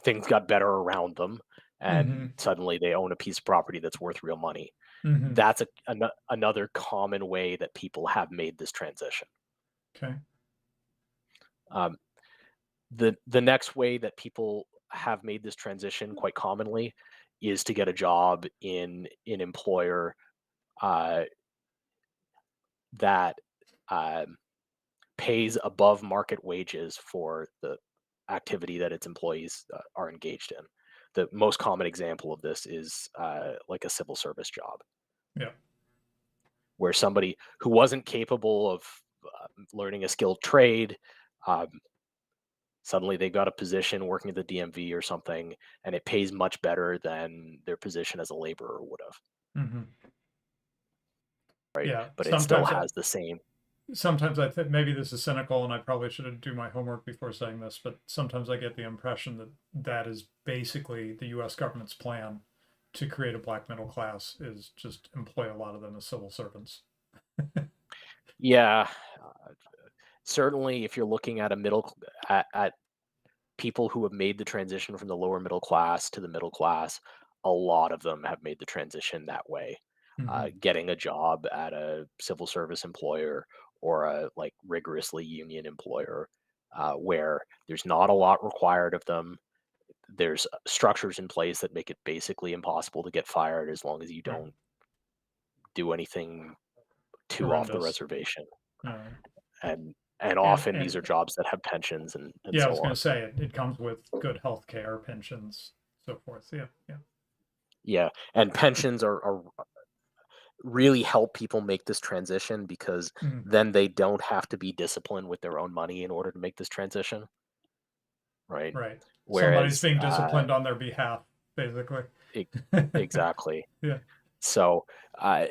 things got better around them, and Hmm. suddenly they own a piece of property that's worth real money. Hmm. That's another common way that people have made this transition. Okay. Um, the next way that people have made this transition quite commonly is to get a job in an employer uh, that um, pays above market wages for the activity that its employees are engaged in. The most common example of this is like a civil service job, Yeah. where somebody who wasn't capable of learning a skilled trade, um, suddenly they got a position working at the DMV or something, and it pays much better than their position as a laborer would have, Hmm. right? Yeah. But it still has the same. Sometimes I think maybe this is cynical, and I probably should do my homework before saying this, but sometimes I get the impression that that is basically the U.S. government's plan to create a black middle class is just employ a lot of them as civil servants. Yeah, certainly if you're looking at at people who have made the transition from the lower middle class to the middle class, a lot of them have made the transition that way. Hmm. Getting a job at a civil service employer or a like rigorously union employer, where there's not a lot required of them. There's structures in place that make it basically impossible to get fired as long as you Right. don't do anything too off the Horrendous. reservation. Uh, And and often these and are jobs that have pensions and yeah, I so was going on. to say it comes with good health care, pensions, so forth. Yeah, yeah. Yeah, and pensions are really help people make this transition because Mm, then they don't have to be disciplined with their own money in order to make this transition, right? right. Somebody's Whereas, being disciplined on their behalf, basically. e- exactly. Yeah. So, uh,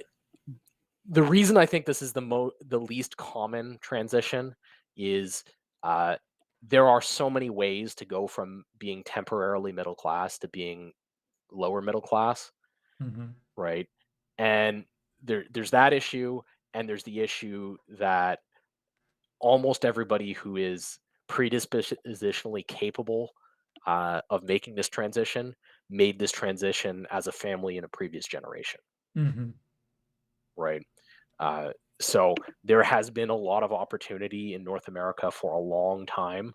the reason I think this is the least common transition is uh, there are so many ways to go from being temporarily middle class to being lower middle class, Hmm. right? And there's that issue, and there's the issue that almost everybody who is predispositionally capable of making this transition made this transition as a family in a previous generation, Hmm. right? Uh, so there has been a lot of opportunity in North America for a long time.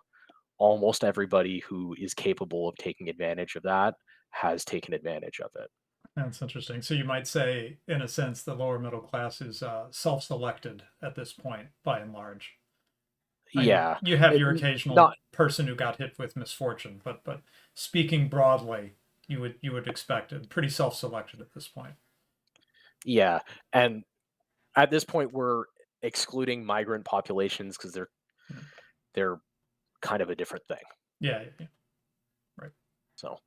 Almost everybody who is capable of taking advantage of that has taken advantage of it. That's interesting. So you might say, in a sense, the lower middle class is self-selected at this point, by and large. I mean, Yeah, you have it, your occasional not person who got hit with misfortune, but speaking broadly, you would expect it. Pretty self-selected at this point. yeah, and at this point we're excluding migrant populations because Yeah, they're kind of a different thing. yeah, yeah, yeah. Right. So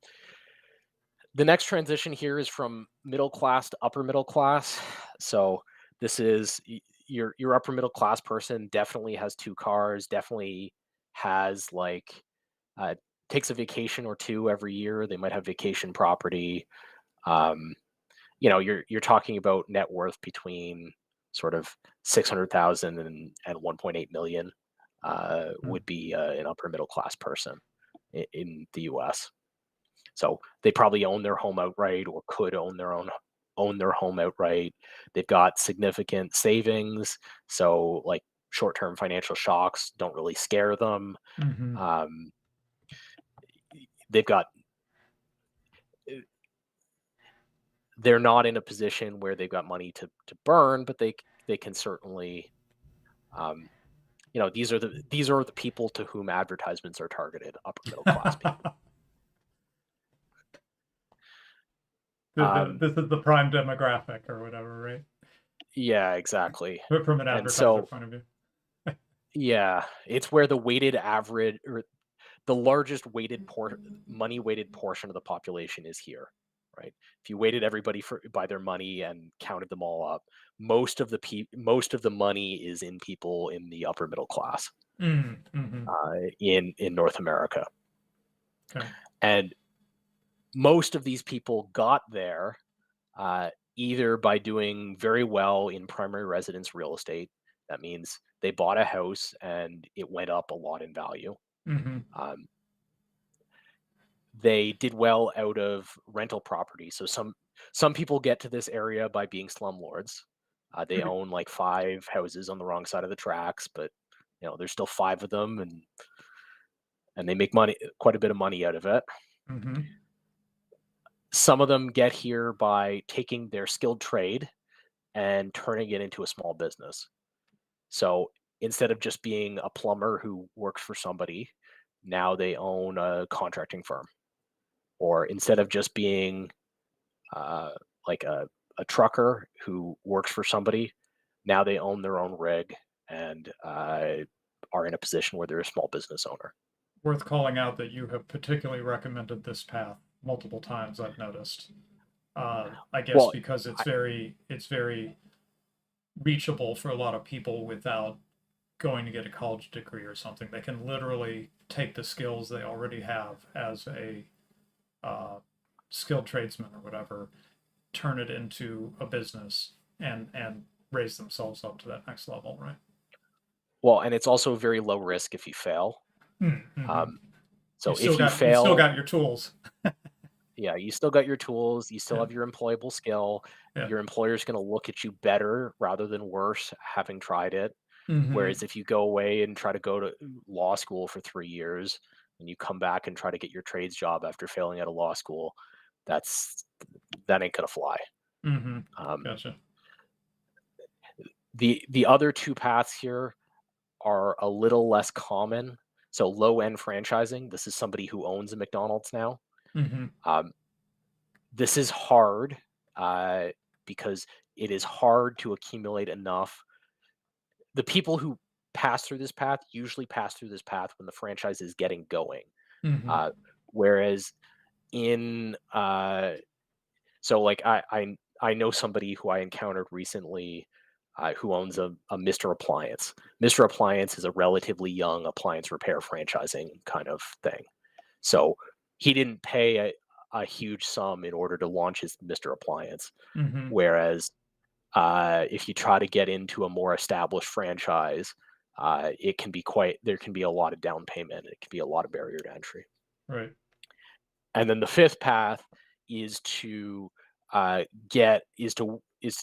the next transition here is from middle class to upper middle class. So this is your upper middle class person definitely has two cars, definitely has like uh, takes a vacation or two every year. They might have vacation property. Um, you're talking about net worth between sort of 600,000 and 1.8 million Mm. would be an upper middle class person in the US. So they probably own their home outright or could own their home outright. They've got significant savings, so like short-term financial shocks don't really scare them. Hmm. Um, they've got they're not in a position where they've got money to burn, but they can certainly these are the people to whom advertisements are targeted, upper middle class people. Um, This is the prime demographic or whatever, right? yeah, exactly. But from an And advertiser so point of view. yeah, it's where the weighted average or the largest money weighted portion of the population is here, right? If you weighted everybody by their money and counted them all up, most of the money is in people in the upper middle class Mm-hmm. in North America, Okay. and most of these people got there either by doing very well in primary residence real estate. That means they bought a house and it went up a lot in value. Mm-hmm. Um, they did well out of rental property. So some people get to this area by being slumlords. They own like five houses on the wrong side of the tracks, but there's still five of them, and they make money, quite a bit of money out of it. Mm-hmm. Some of them get here by taking their skilled trade and turning it into a small business. So instead of just being a plumber who works for somebody, now they own a contracting firm. Or instead of just being uh, like a trucker who works for somebody, now they own their own rig and are in a position where they're a small business owner. Worth calling out that you have particularly recommended this path multiple times, I've noticed. I guess Well, because I, it's very reachable for a lot of people without going to get a college degree or something. They can literally take the skills they already have as a uh, skilled tradesman or whatever, turn it into a business and raise themselves up to that next level, right? well, and it's also very low risk if you fail. Mm-hmm. Um, so if you You've still fail, got your tools. yeah, you still got your tools, you still Yeah, have your employable skill. yeah. Your employer's going to look at you better rather than worse having tried it. Mm-hmm. Whereas if you go away and try to go to law school for 3 years and you come back and try to get your trades job after failing out of law school, that's that ain't gonna fly. Mm-hmm. Um, Gotcha. the other two paths here are a little less common. So low end franchising. This is somebody who owns a McDonald's now. Mm-hmm. Um, this is hard uh, because it is hard to accumulate enough. The people who pass through this path usually pass through this path when the franchise is getting going. Mm-hmm. Uh, whereas in so like I know somebody who I encountered recently who owns a Mr. Appliance. Mr. Appliance is a relatively young appliance repair franchising kind of thing. So he didn't pay a huge sum in order to launch his Mr. Appliance. Mm-hmm. Whereas if you try to get into a more established franchise, it can be there can be a lot of down payment. It can be a lot of barrier to entry. Right. And then the fifth path is to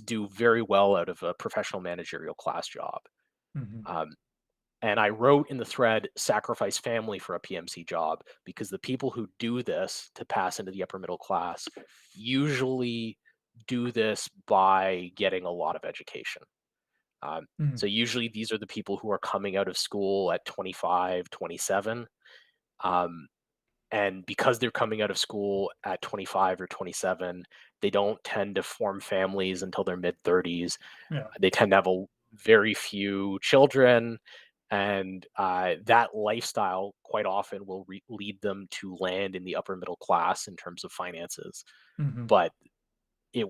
do very well out of a professional managerial class job. Hmm. Um, and I wrote in the thread, sacrifice family for a PMC job, because the people who do this to pass into the upper middle class usually do this by getting a lot of education. Hmm. So usually these are the people who are coming out of school at 25, 27. Um, and because they're coming out of school at 25 or 27, they don't tend to form families until their mid 30s. Yeah. They tend to have very few children, and that lifestyle quite often will lead them to land in the upper middle class in terms of finances. Hmm. But it,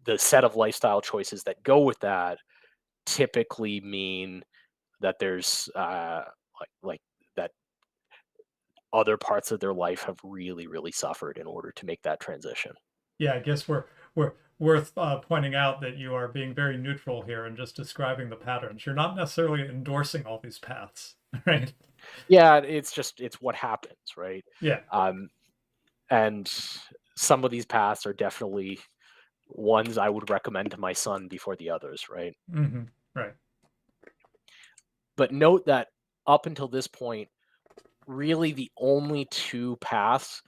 the set of lifestyle choices that go with that typically mean that there's like that other parts of their life have really, really suffered in order to make that transition. Yeah, I guess we're worth pointing out that you are being very neutral here and just describing the patterns. You're not necessarily endorsing all these paths, right? Yeah, it's what happens, right? Yeah. Um, and some of these paths are definitely ones I would recommend to my son before the others, right? Hmm. Right. But note that up until this point, really the only two paths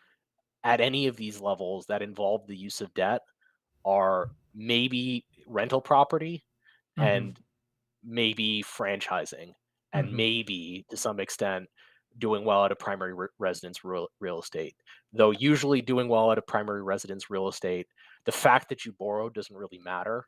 at any of these levels that involve the use of debt are maybe rental property Hmm. and maybe franchising, and Hmm. maybe to some extent doing well at a primary residence real estate. Though usually doing well at a primary residence real estate, the fact that you borrowed doesn't really matter.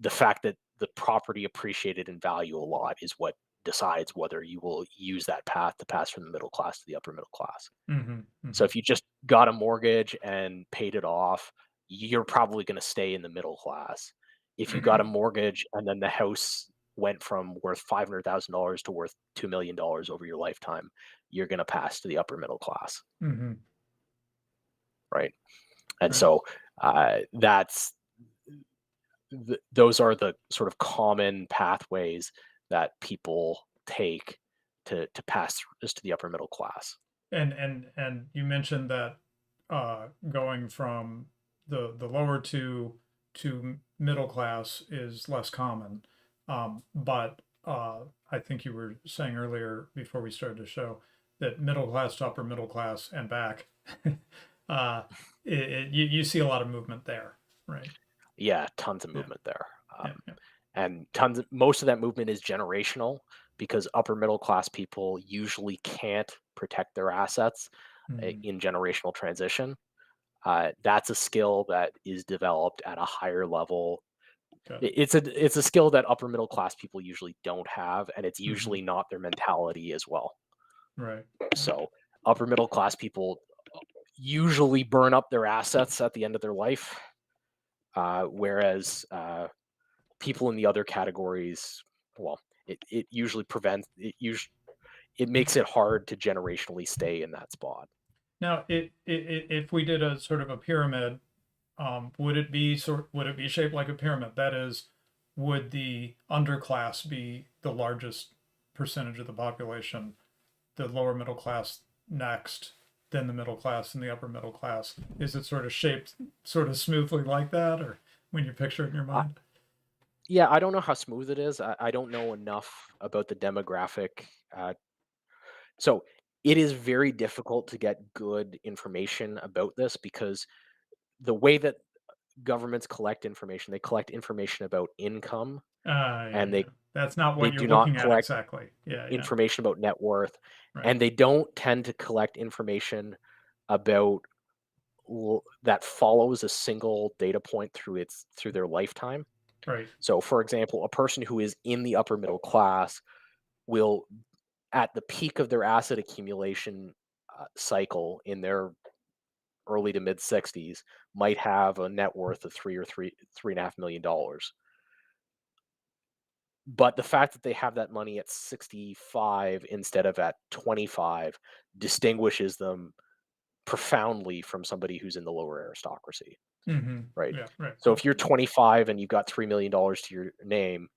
The fact that the property appreciated in value a lot is what decides whether you will use that path to pass from the middle class to the upper middle class. Hmm. So Hmm. if you just got a mortgage and paid it off, you're probably going to stay in the middle class. If you got a mortgage and then the house went from worth $500,000 to worth $2 million over your lifetime, you're going to pass to the upper middle class, Hmm. right? And Right. so that's those are the sort of common pathways that people take to pass just to the upper middle class. And you mentioned that going from the lower to middle class is less common. But I think you were saying earlier before we started the show that middle class to upper middle class and back, uh, you see a lot of movement there, right? Yeah, tons of Yeah, movement there. yeah, yeah. And most of that movement is generational, because upper middle class people usually can't protect their assets Mhm. in generational transition. That's a skill that is developed at a higher level. Got it. It's a skill that upper middle class people usually don't have, and it's Hmm. usually not their mentality as well. Right, right. So upper middle class people usually burn up their assets at the end of their life, whereas people in the other categories, well, it usually prevents it makes it hard to generationally stay in that spot. Now, if we did a sort of a pyramid, would it be shaped like a pyramid? That is, would the underclass be the largest percentage of the population, the lower middle class next, then the middle class and the upper middle class? Is it sort of shaped sort of smoothly like that, or when you picture it in your I, mind? yeah, I don't know how smooth it is. I don't know enough about the demographic. Uh, so it is very difficult to get good information about this, because the way that governments collect information, they collect information about income, Yeah, and yeah. That's not they what you're do not looking at collect exactly. Yeah, yeah. information about net worth, Right, and they don't tend to collect information about that follows a single data point through their lifetime. right. So, for example, a person who is in the upper middle class will, at the peak of their asset accumulation cycle in their early to mid 60s, might have a net worth of $3.5 million. But the fact that they have that money at 65 instead of at 25 distinguishes them profoundly from somebody who's in the lower aristocracy, Hmm. right? Yeah, right, So right, if you're 25 and you've got $3 million to your name,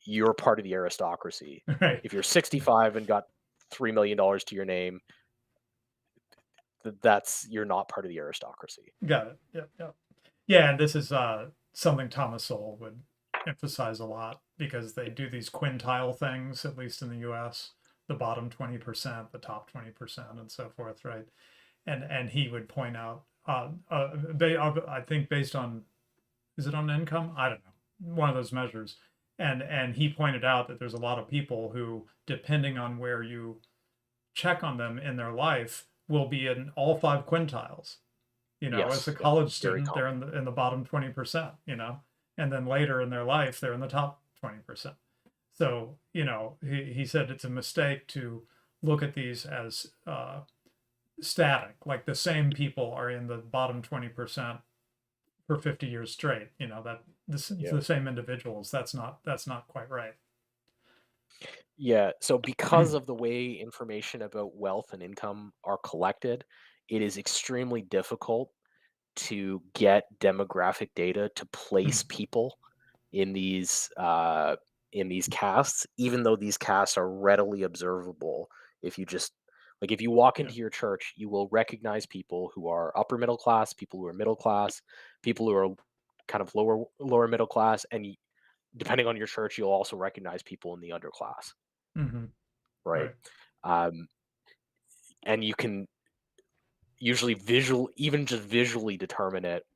you're part of the aristocracy. right. If you're 65 and got $3 million to your name, that's you're not part of the aristocracy. Got it. Yep, yep. Yeah, and this is something Thomas Sowell would emphasize a lot because they do these quintile things, at least in the US, the bottom 20%, the top 20%, and so forth, right? And he would point out, I think based on, is it on income? I don't know, one of those measures. And he pointed out that there's a lot of people who, depending on where you check on them in their life, will be in all five quintiles. As a Yes, yep, college very student, they're common. in the bottom 20%, and then later in their life, they're in the top 20%. So, he said it's a mistake to look at these as static, like the same people are in the bottom 20% for 50 years straight, that Yeah. the same individuals. That's not quite right. Yeah, so because of the way information about wealth and income are collected, it is extremely difficult to get demographic data to place people in these castes, even though these castes are readily observable. If you just like if you walk Yeah. into your church, you will recognize people who are upper middle class, people who are middle class, people who are kind of lower middle class, and depending on your church, you'll also recognize people in the underclass, Hmm. right? Right. Um, and you can usually even just visually determine it,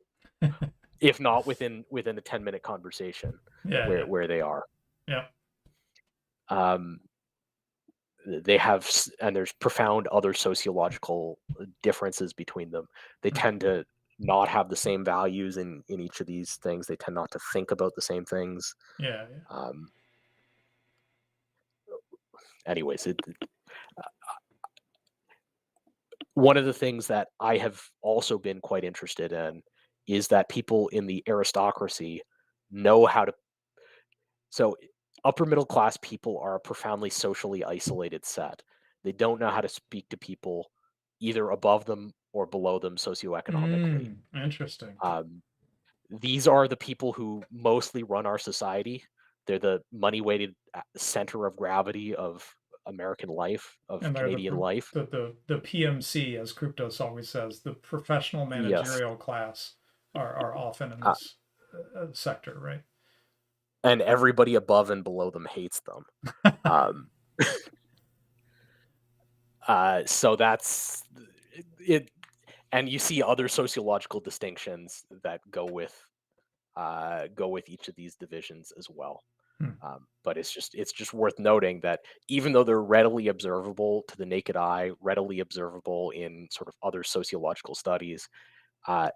if not within a 10-minute conversation, Yeah. Yeah. where they are. Yeah. Um, they have and there's profound other sociological differences between them. They Mm. tend to not have the same values in each of these things. They tend not to think about the same things. Yeah. Yeah. Um, anyways, one of the things that I have also been quite interested in is that people in the aristocracy know how to. So, upper middle class people are a profoundly socially isolated set. They don't know how to speak to people either above them or below them socioeconomically. Interesting. Um, these are the people who mostly run our society. They're the money weighted center of gravity of American life, of And they're Canadian life. the PMC, as Kryptos always says, the professional Yes. managerial class are often in Uh, this sector, right? and everybody above and below them hates them. Um, so that's it. And you see other sociological distinctions that go with each of these divisions as well. Hmm. But it's just worth noting that even though they're readily observable to the naked eye, readily observable in sort of other sociological studies, uh,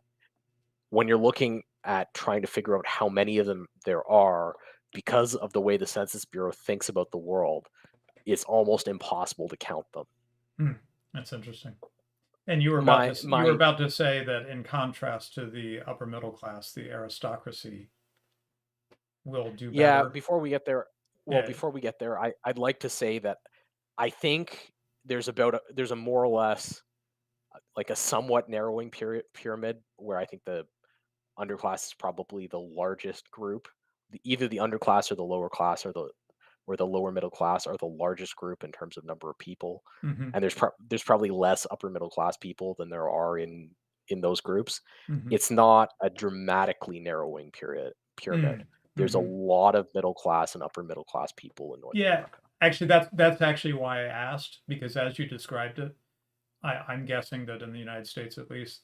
when you're looking at trying to figure out how many of them there are, because of the way the Census Bureau thinks about the world, it's almost impossible to count them. Hmm. That's interesting. And you were about My to you were my about to say that in contrast to the upper middle class, the aristocracy will do Yeah, better. Yeah. before we get there, I'd like to say that I think there's a more or less like a somewhat narrowing pyramid where I think the underclass is probably the largest group. Either the underclass or the lower class or the lower middle class are the largest group in terms of number of people. Hmm. And there's probably less upper middle class people than there are in those groups. Hmm. It's not a dramatically narrowing pyramid. There's a Hmm. lot of middle class and upper middle class people in North Yeah. America. Actually, that's actually why I asked, because as you described it, I'm guessing that in the United States at least,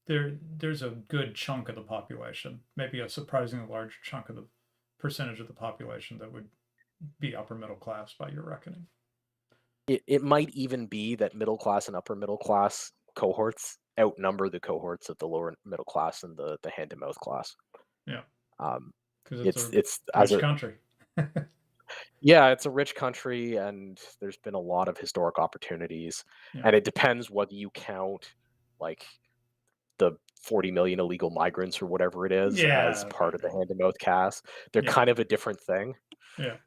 there's a good chunk of the population, maybe a surprisingly large chunk of the percentage of the population that would be upper middle class by your reckoning. It might even be that middle class and upper middle class cohorts outnumber the cohorts of the lower middle class and the hand to mouth class. Yeah, Um, because it's a it's as rich a country. Yeah, it's a rich country, and there's been a lot of historic opportunities, Yeah. and it depends whether you count like the 40 million illegal migrants or whatever it is as Yeah. part Right. of the hand to mouth caste. They're Yeah. kind of a different thing. Yeah.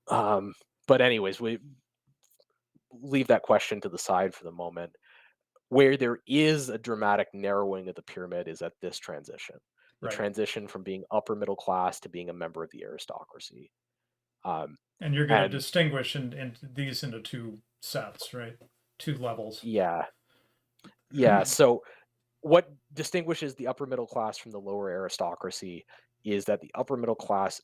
Um, but anyways, we leave that question to the side for the moment. Where there is a dramatic narrowing of the pyramid is at this transition, the Right. transition from being upper middle class to being a member of the aristocracy. Um, And you're going to and distinguish these into two sets, right? Two levels. yeah, Yeah. So what distinguishes the upper middle class from the lower aristocracy is that the upper middle class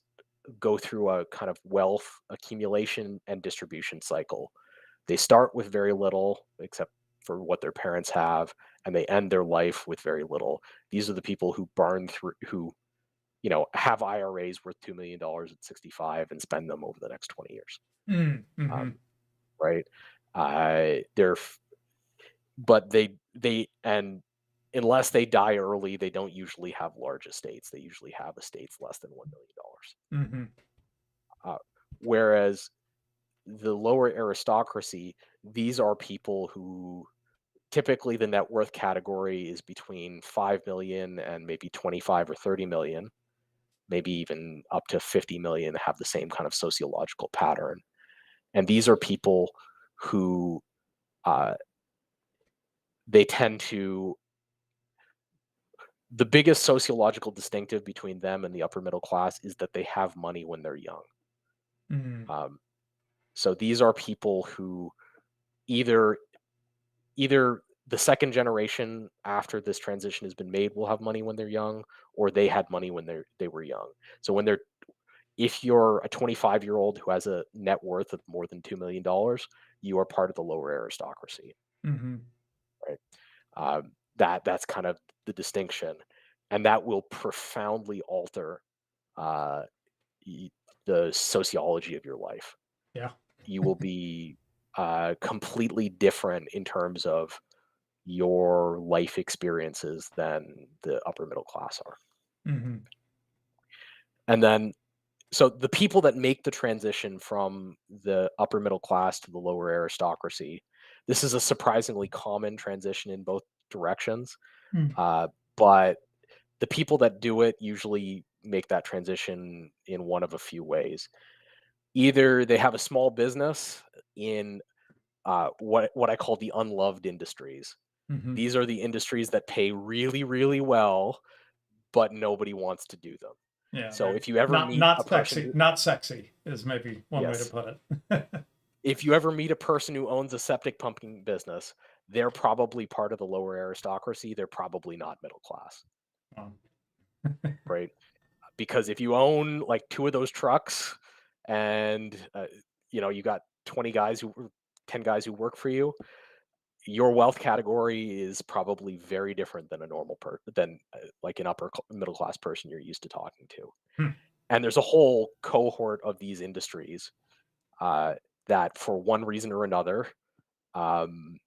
go through a kind of wealth accumulation and distribution cycle. They start with very little, except for what their parents have, and they end their life with very little. These are the people who burn through, who have IRAs worth $2 million at 65 and spend them over the next 20 years. Mm-hmm. Right? They're, but and unless they die early, they don't usually have large estates. They usually have estates less than $1 million. Mm-hmm. Uh, whereas the lower aristocracy, these are people who typically the net worth category is between 5 million and maybe 25 or 30 million, maybe even up to 50 million have the same kind of sociological pattern. And these are people who uh, they tend to, the biggest sociological distinctive between them and the upper middle class is that they have money when they're young. Mm-hmm. Um, so these are people who either either the second generation after this transition has been made will have money when they're young, or they had money when they were young. So if you're a 25-year-old who has a net worth of more than $2 million, you are part of the lower aristocracy, Mm-hmm. right? That's kind of the distinction, and that will profoundly alter uh, the sociology of your life. Yeah. You will be completely different in terms of your life experiences than the upper middle class are. Mm-hmm. And then, so the people that make the transition from the upper middle class to the lower aristocracy, this is a surprisingly common transition in both directions. Mm. But the people that do it usually make that transition in one of a few ways. Either they have a small business in what I call the unloved industries. Mm-hmm. These are the industries that pay really, really well, but nobody wants to do them. Yeah, So they're if you ever not meet a not person sexy. who, Not sexy is maybe one way to yes, put it. if you ever meet a person who owns a septic pumping business, they're probably part of the lower aristocracy. They're probably not middle class, Wow. right? Because if you own like two of those trucks and you got 20 guys who 10 guys who work for you, your wealth category is probably very different than a normal person, than like an middle class person you're used to talking to. Hmm. And there's a whole cohort of these industries uh, that for one reason or another um,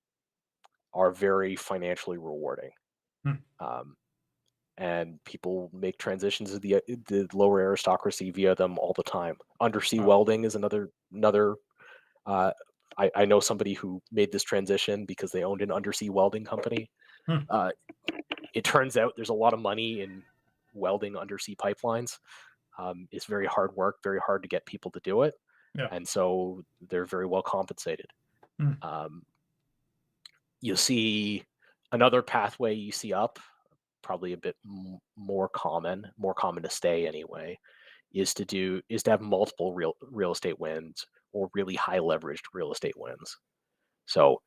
are very financially rewarding. Hmm. Um, and people make transitions to the lower aristocracy via them all the time. Undersea Wow. welding is another. Uh, I know somebody who made this transition because they owned an undersea welding company. Hmm. Uh, it turns out there's a lot of money in welding undersea pipelines. It's very hard work, very hard to get people to do it, Yeah. and so they're very well compensated. Hmm. Um, you'll see another pathway you see up, probably a bit more common to stay anyway, is to have multiple real estate wins or really high leveraged real estate wins. So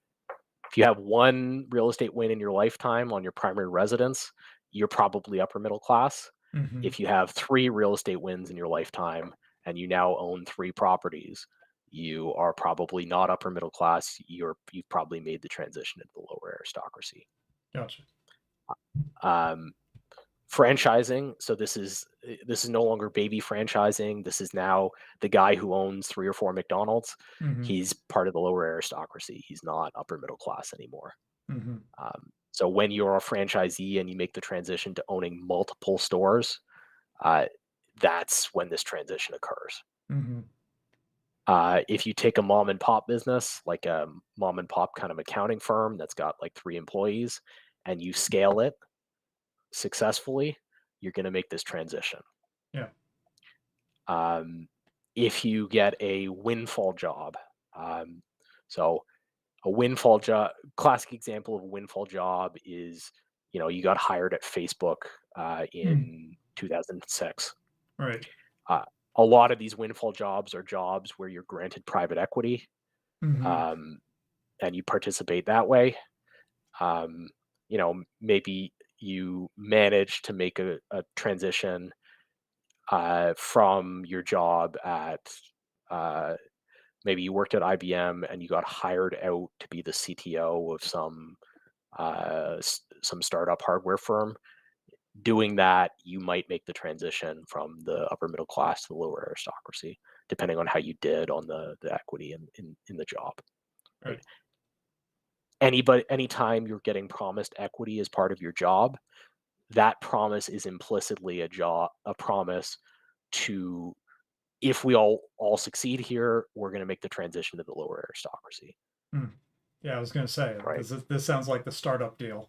if you have one real estate win in your lifetime on your primary residence, you're probably upper middle class. Mm-hmm. If you have three real estate wins in your lifetime and you now own three properties, you are probably not upper middle class. You've probably made the transition into the lower aristocracy. Gotcha. Um, Franchising. So this is no longer baby franchising. This is now the guy who owns three or four McDonald's. Mm-hmm. He's part of the lower aristocracy. He's not upper middle class anymore. Mm-hmm. So when you're a franchisee and you make the transition to owning multiple stores, uh, that's when this transition occurs. Mm-hmm. If you take a mom and pop business, like a mom and pop kind of accounting firm that's got like 3 employees, and you scale it successfully, you're going to make this transition. Yeah. If you get a windfall job, um, so a windfall job, classic example of a windfall job is, you got hired at Facebook Mm. in 2006. Right. Uh, a lot of these windfall jobs are jobs where you're granted private equity Mm-hmm. um, and you participate that way. Um, maybe you manage to make a transition from your job at maybe you worked at IBM and you got hired out to be the CTO of some startup hardware firm. Doing that, you might make the transition from the upper middle class to the lower aristocracy, depending on how you did on the equity in the job. Right? Anytime you're getting promised equity as part of your job, that promise is implicitly a promise to, if we all succeed here, we're going to make the transition to the lower aristocracy. Yeah, I was going to say, right? This sounds like the startup deal.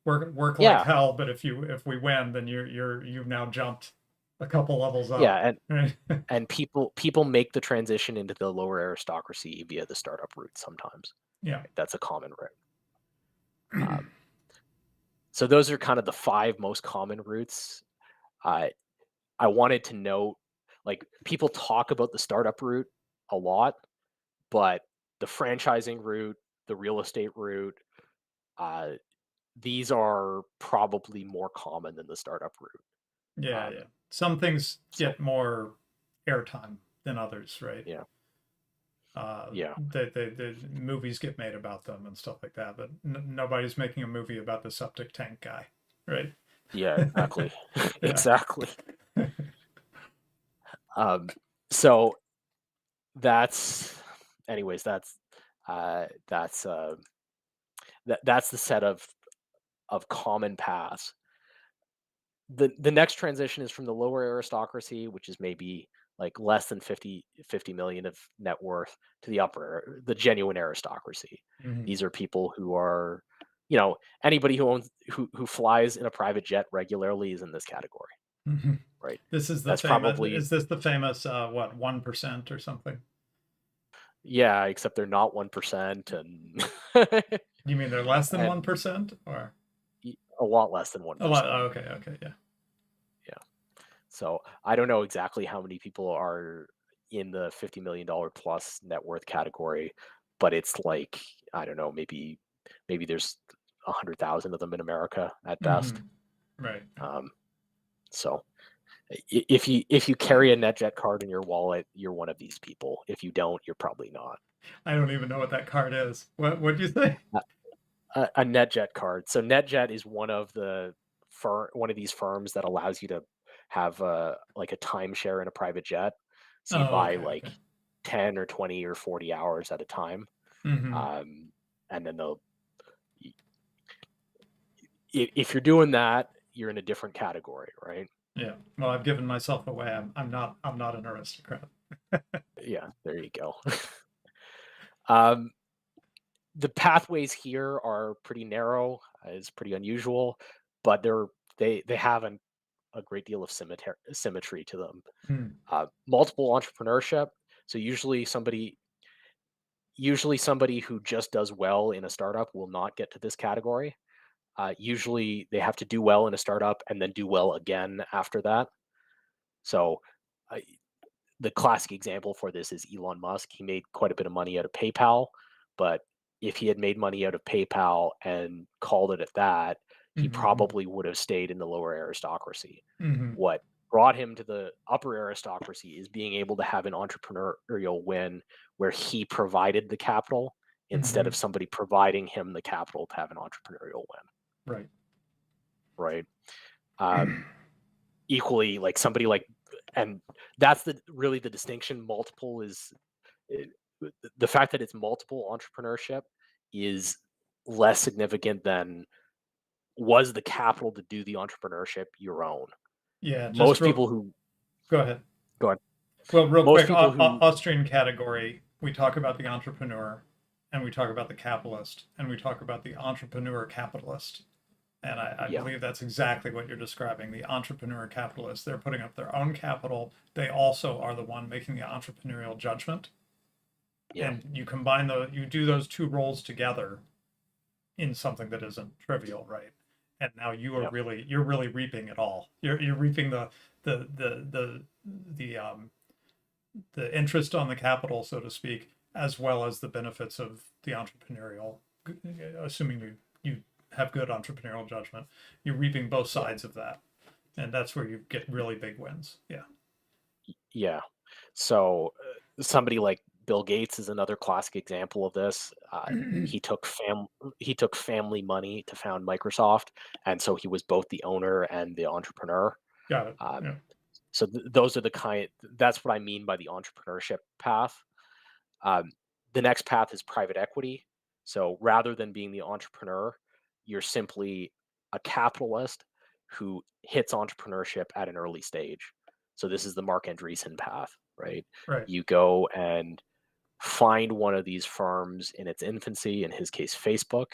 Work like Yeah. hell, but if we win, then you've now jumped a couple levels up. Yeah, right? and people make the transition into the lower aristocracy via the startup route sometimes. Yeah, right? That's a common route. So those are kind of the 5 most common routes. I wanted to note, like, people talk about the startup route a lot, but the franchising route, the real estate route, these are probably more common than the startup route. Yeah. Some things So, get more airtime than others, right? yeah. The movies get made about them and stuff like that, but nobody's making a movie about the septic tank guy, right? Yeah, exactly. Exactly. So that's that's the set of common paths. The next transition is from the lower aristocracy, which is maybe like less than 50 million of net worth, to the genuine aristocracy. These are people who are, anybody who flies in a private jet regularly is in this category. Right. This is That's probably, is this the famous what, 1% or something? Yeah, except they're not 1%, and You mean they're less than 1%, or a lot less than 1%? A lot. Oh, okay, yeah. So I don't know exactly how many people are in the $50 million plus net worth category, but it's like, I don't know, maybe there's 100,000 of them in America at best. Right. So if you carry a NetJet card in your wallet, you're one of these people. If you don't, you're probably not. I don't even know what that card is. What do you say? A NetJet card. So NetJet is one of these firms that allows you to have like a timeshare in a private jet. So you buy 10 or 20 or 40 hours at a time. And then if you're doing that, you're in a different category, right? Yeah. Well, I've given myself away. I'm not an aristocrat. Yeah, there you go. The pathways here are pretty narrow. It's pretty unusual, but they have a great deal of symmetry to them. Multiple entrepreneurship. So usually somebody who just does well in a startup will not get to this category. Usually they have to do well in a startup and then do well again after that. So the classic example for this is Elon Musk. He made quite a bit of money out of PayPal, but if he had made money out of PayPal and called it at that, he probably would have stayed in the lower aristocracy. What brought him to the upper aristocracy is being able to have an entrepreneurial win where he provided the capital instead of somebody providing him the capital to have an entrepreneurial win. Right. Equally, like somebody like, and that's really the distinction. Multiple is the fact that it's multiple entrepreneurship is less significant than was the capital to do the entrepreneurship your own. Yeah. Most people who go ahead. Go ahead. Well, real quick, Austrian category, we talk about the entrepreneur, and we talk about the capitalist, and we talk about the entrepreneur capitalist. And I believe that's exactly what you're describing. The entrepreneur capitalist, they're putting up their own capital. They also are the one making the entrepreneurial judgment. And you you do those two roles together in something that isn't trivial, right? And now you're really reaping it all. You're reaping the interest on the capital, so to speak, as well as the benefits of the entrepreneurial, assuming you have good entrepreneurial judgment. You're reaping both sides of that, and that's where you get really big wins. Yeah. Yeah. So somebody like Bill Gates is another classic example of this. He took family money to found Microsoft, and so he was both the owner and the entrepreneur. Got it. Um, Yeah. so those are the kind. That's what I mean by the entrepreneurship path. Um, the next path is private equity. So rather than being the entrepreneur, you're simply a capitalist who hits entrepreneurship at an early stage. So this is the Mark Andreessen path, right? Right. You go and find one of these firms in its infancy, in his case, Facebook,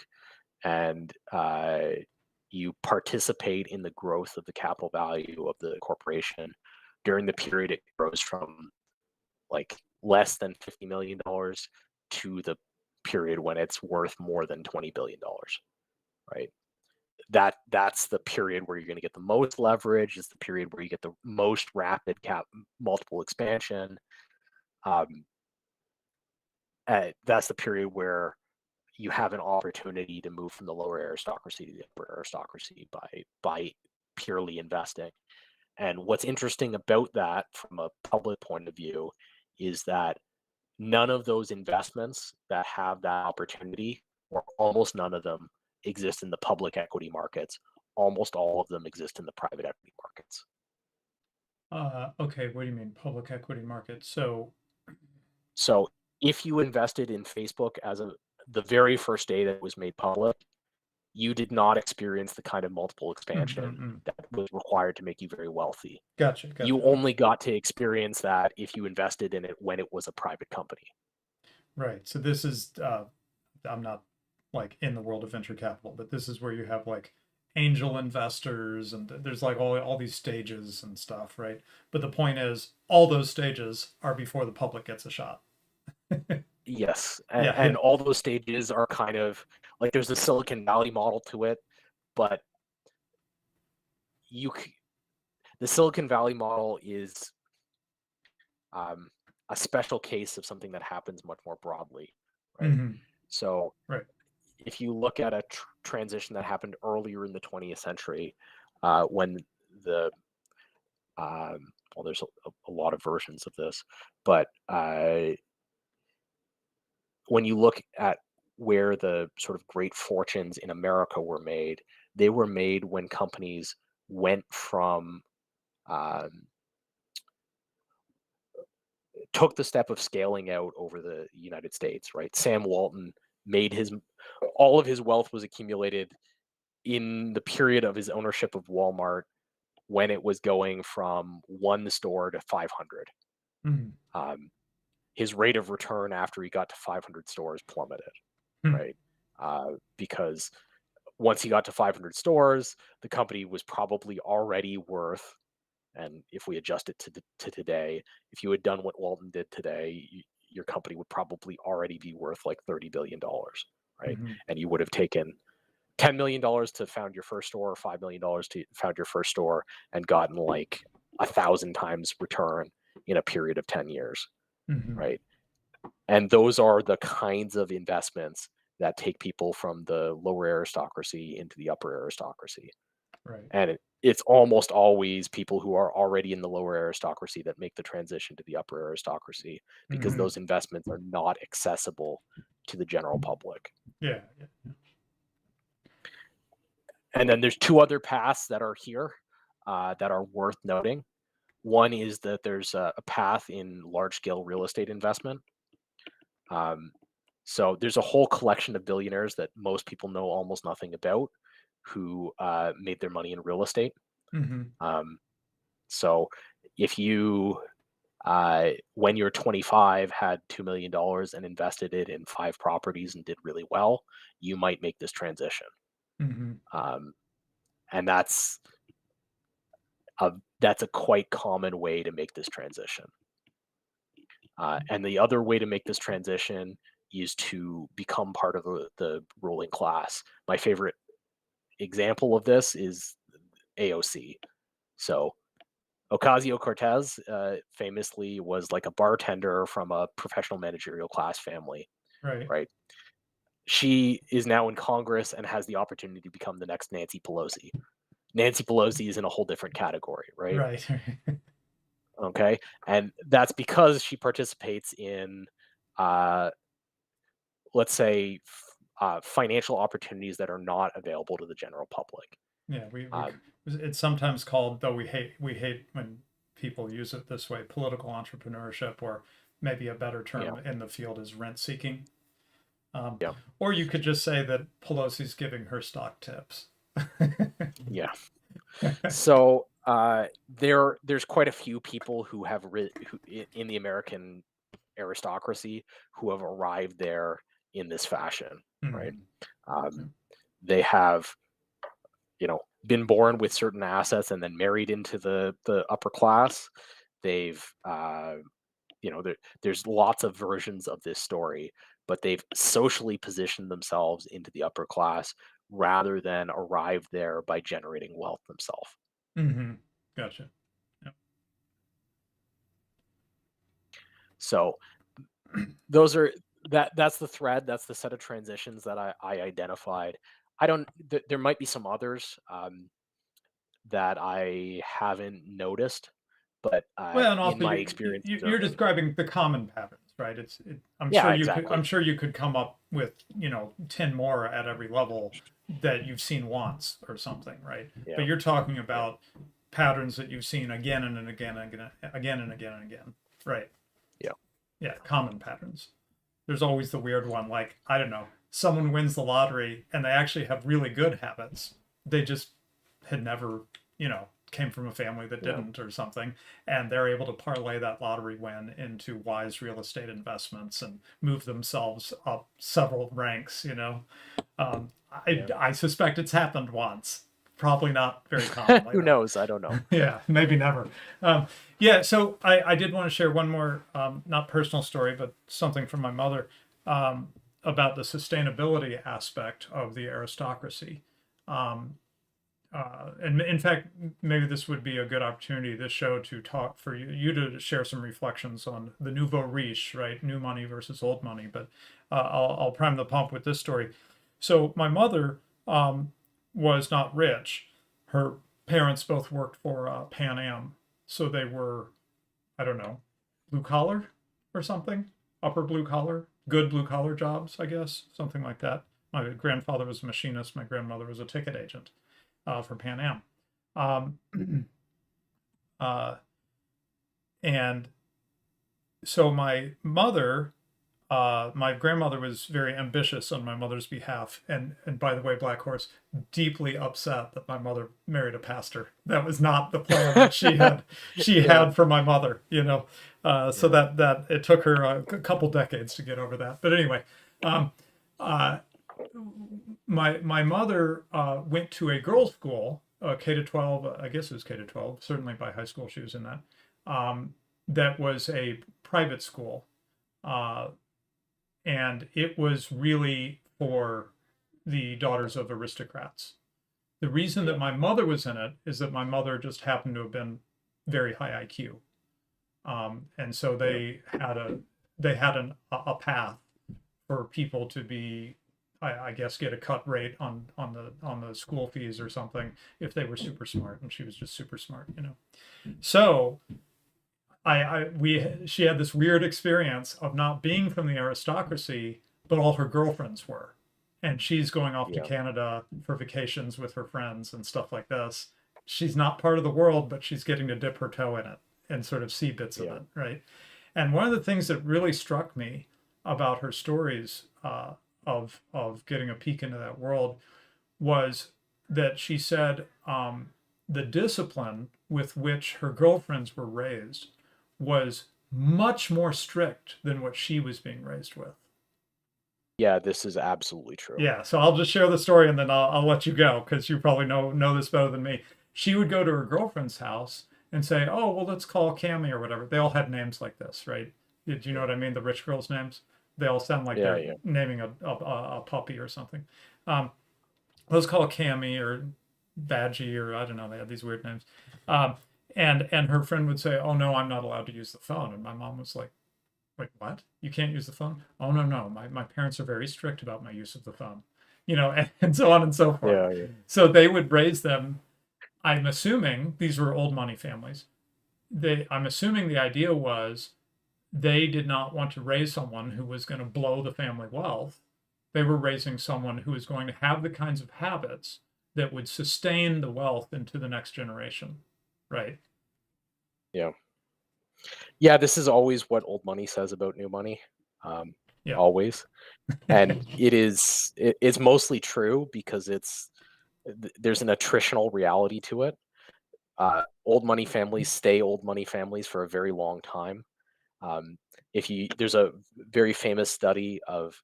and you participate in the growth of the capital value of the corporation during the period it grows from like less than $50 million to the period when it's worth more than $20 billion, right? That's the period where you're going to get the most leverage. It's the period where you get the most rapid cap multiple expansion. Um, that's the period where you have an opportunity to move from the lower aristocracy to the upper aristocracy by purely investing. And what's interesting about that from a public point of view is that none of those investments that have that opportunity, or almost none of them, exist in the public equity markets. Almost all of them exist in the private equity markets. Okay. What do you mean public equity market? So, So if you invested in Facebook the very first day that it was made public, you did not experience the kind of multiple expansion mm. that was required to make you very wealthy. Gotcha. You Gotcha. only got to experience that if you invested in it when it was a private company. Right. So this is I'm not like in the world of venture capital, but this is where you have like angel investors and there's like all these stages and stuff, right? But the point is all those stages are before the public gets a shot. Yes, Yeah, and yeah. all those stages are kind of like there's a Silicon Valley model to it, but you the Silicon Valley model is um, a special case of something that happens much more broadly, right? Hmm. So Right. if you look at a transition that happened earlier in the 20th century, when the well, there's a lot of versions of this, but when you look at where the sort of great fortunes in America were made, they were made when companies went from um, took the step of scaling out over the United States. Right, Sam Walton made his all of his wealth was accumulated in the period of his ownership of Walmart when it was going from one store to 500. Hmm. Um, his rate of return after he got to 500 stores plummeted, Hmm. right? Because once he got to 500 stores, the company was probably already worth, and if we adjust it to today, if you had done what Walton did today, your company would probably already be worth like $30 billion, right? Hmm. And you would have taken $10 million to found your first store, or $5 million to found your first store, and gotten like 1,000 times return in a period of 10 years, Hmm. right? And those are the kinds of investments that take people from the lower aristocracy into the upper aristocracy. Right. And it's almost always people who are already in the lower aristocracy that make the transition to the upper aristocracy because Hmm. those investments are not accessible to the general public. Yeah. Yeah. And then there's two other paths that are here that are worth noting. One is that there's a path in large scale real estate investment. Um, so there's a whole collection of billionaires that most people know almost nothing about who made their money in real estate. Hmm. Um, so if you, when you're 25, had $2 million and invested it in 5 properties and did really well, you might make this transition. Hmm. Um, and that's a quite common way to make this transition. And the other way to make this transition is to become part of the ruling class. My favorite example of this is AOC. So Ocasio Cortez famously was like a bartender from a professional managerial class family, Right. right? she is now in Congress and has the opportunity to become the next Nancy Pelosi. Nancy Pelosi is in a whole different category, right? Right. Okay, and that's because she participates in, uh, let's say, financial opportunities that are not available to the general public. Yeah, Um, it's sometimes called, though we hate when people use it this way, political entrepreneurship, or maybe a better yeah, term in the field is rent seeking. Um, yeah, or you could just say that Pelosi's giving her stock tips. yeah. So there's quite a few people who in the American aristocracy who have arrived there in this fashion, right? Mhm. Um, they have, been born with certain assets and then married into the upper class. They've there's lots of versions of this story, but they've socially positioned themselves into the upper class rather than arrive there by generating wealth themselves. Mm-hmm. Gotcha. So those are that's the thread. That's the set of transitions that I identified. I don't. There might be some others that I haven't noticed, but Well, and in also my experience, you're describing the common patterns, right? I'm yeah, sure you could exactly. come up with 10 more at every level that you've seen once or something, right? Yeah, But you're talking yeah, about patterns that you've seen again and again and again, again and again and again, right? yeah, Yeah, common patterns. There's always the weird one, like, I don't know, someone wins the lottery and they actually have really good habits. They just had never, came from a family that yeah, didn't or something, and they're able to parlay that lottery win into wise real estate investments and move themselves up several ranks. I, yeah. I suspect it's happened once. Probably not very commonly, Who though. knows? I don't know. Yeah, maybe never. Um, yeah, so I did want to share one more, not personal story, but something from my mother, about the sustainability aspect of the aristocracy. Um, and in fact, maybe this would be a good opportunity, this show, to talk for you to share some reflections on the nouveau riche, right? New money versus old money. But I'll prime the pump with this story. So my mother was not rich. Her parents both worked for Pan Am, so they were, I don't know, blue collar or something, upper blue collar, good blue collar jobs, I guess, something like that. My grandfather was a machinist. My grandmother was a ticket agent for Pan Am. Um, uh, and so my grandmother was very ambitious on my mother's behalf, and by the way, Black Horse, deeply upset that my mother married a pastor. That was not the plan that she had she Yeah, had for my mother. So yeah, that it took her a couple decades to get over that. But anyway, um, uh, my mother went to a girls' school, K to 12. I guess it was K to 12. Certainly by high school she was in that. That was a private school, uh, and it was really for the daughters of aristocrats. The reason that yeah, my mother was in it is that my mother just happened to have been very high IQ, and so yeah, they had a path for people to be, I guess, get a cut rate on the school fees or something if they were super smart, and she was just super smart. So she had this weird experience of not being from the aristocracy, but all her girlfriends were, and she's going off to yeah, Canada for vacations with her friends and stuff like this. She's not part of the world, but she's getting to dip her toe in it and sort of see bits of yeah, it, right? And one of the things that really struck me about her stories, of getting a peek into that world, was that she said, the discipline with which her girlfriends were raised was much more strict than what she was being raised with. yeah. This is absolutely true. Yeah, so I'll just share the story and then I'll let you go because you probably know this better than me. She would go to her girlfriend's house and say, "Oh, well, let's call Cammy or whatever." They all had names like this, right? Did you know Yeah, what I mean? The rich girls' names. They all sound like yeah, they're yeah, naming a puppy or something. Um, let's call Cammy or Badgie or I don't know. They had these weird names. Um, and her friend would say, "Oh no, I'm not allowed to use the phone." And my mom was like, Wait, what? You can't use the phone? Oh, no, no. My parents are very strict about my use of the phone, you know, and so on and so forth. Yeah, yeah. So they would raise them. I'm assuming these were old money families. I'm assuming the idea was they did not want to raise someone who was going to blow the family wealth. They were raising someone who was going to have the kinds of habits that would sustain the wealth into the next generation, right? Yeah. Yeah, this is always what old money says about new money. Um, Yeah. always. And it's mostly true because there's an attritional reality to it. Old money families stay old money families for a very long time. Um, if you There's a very famous study of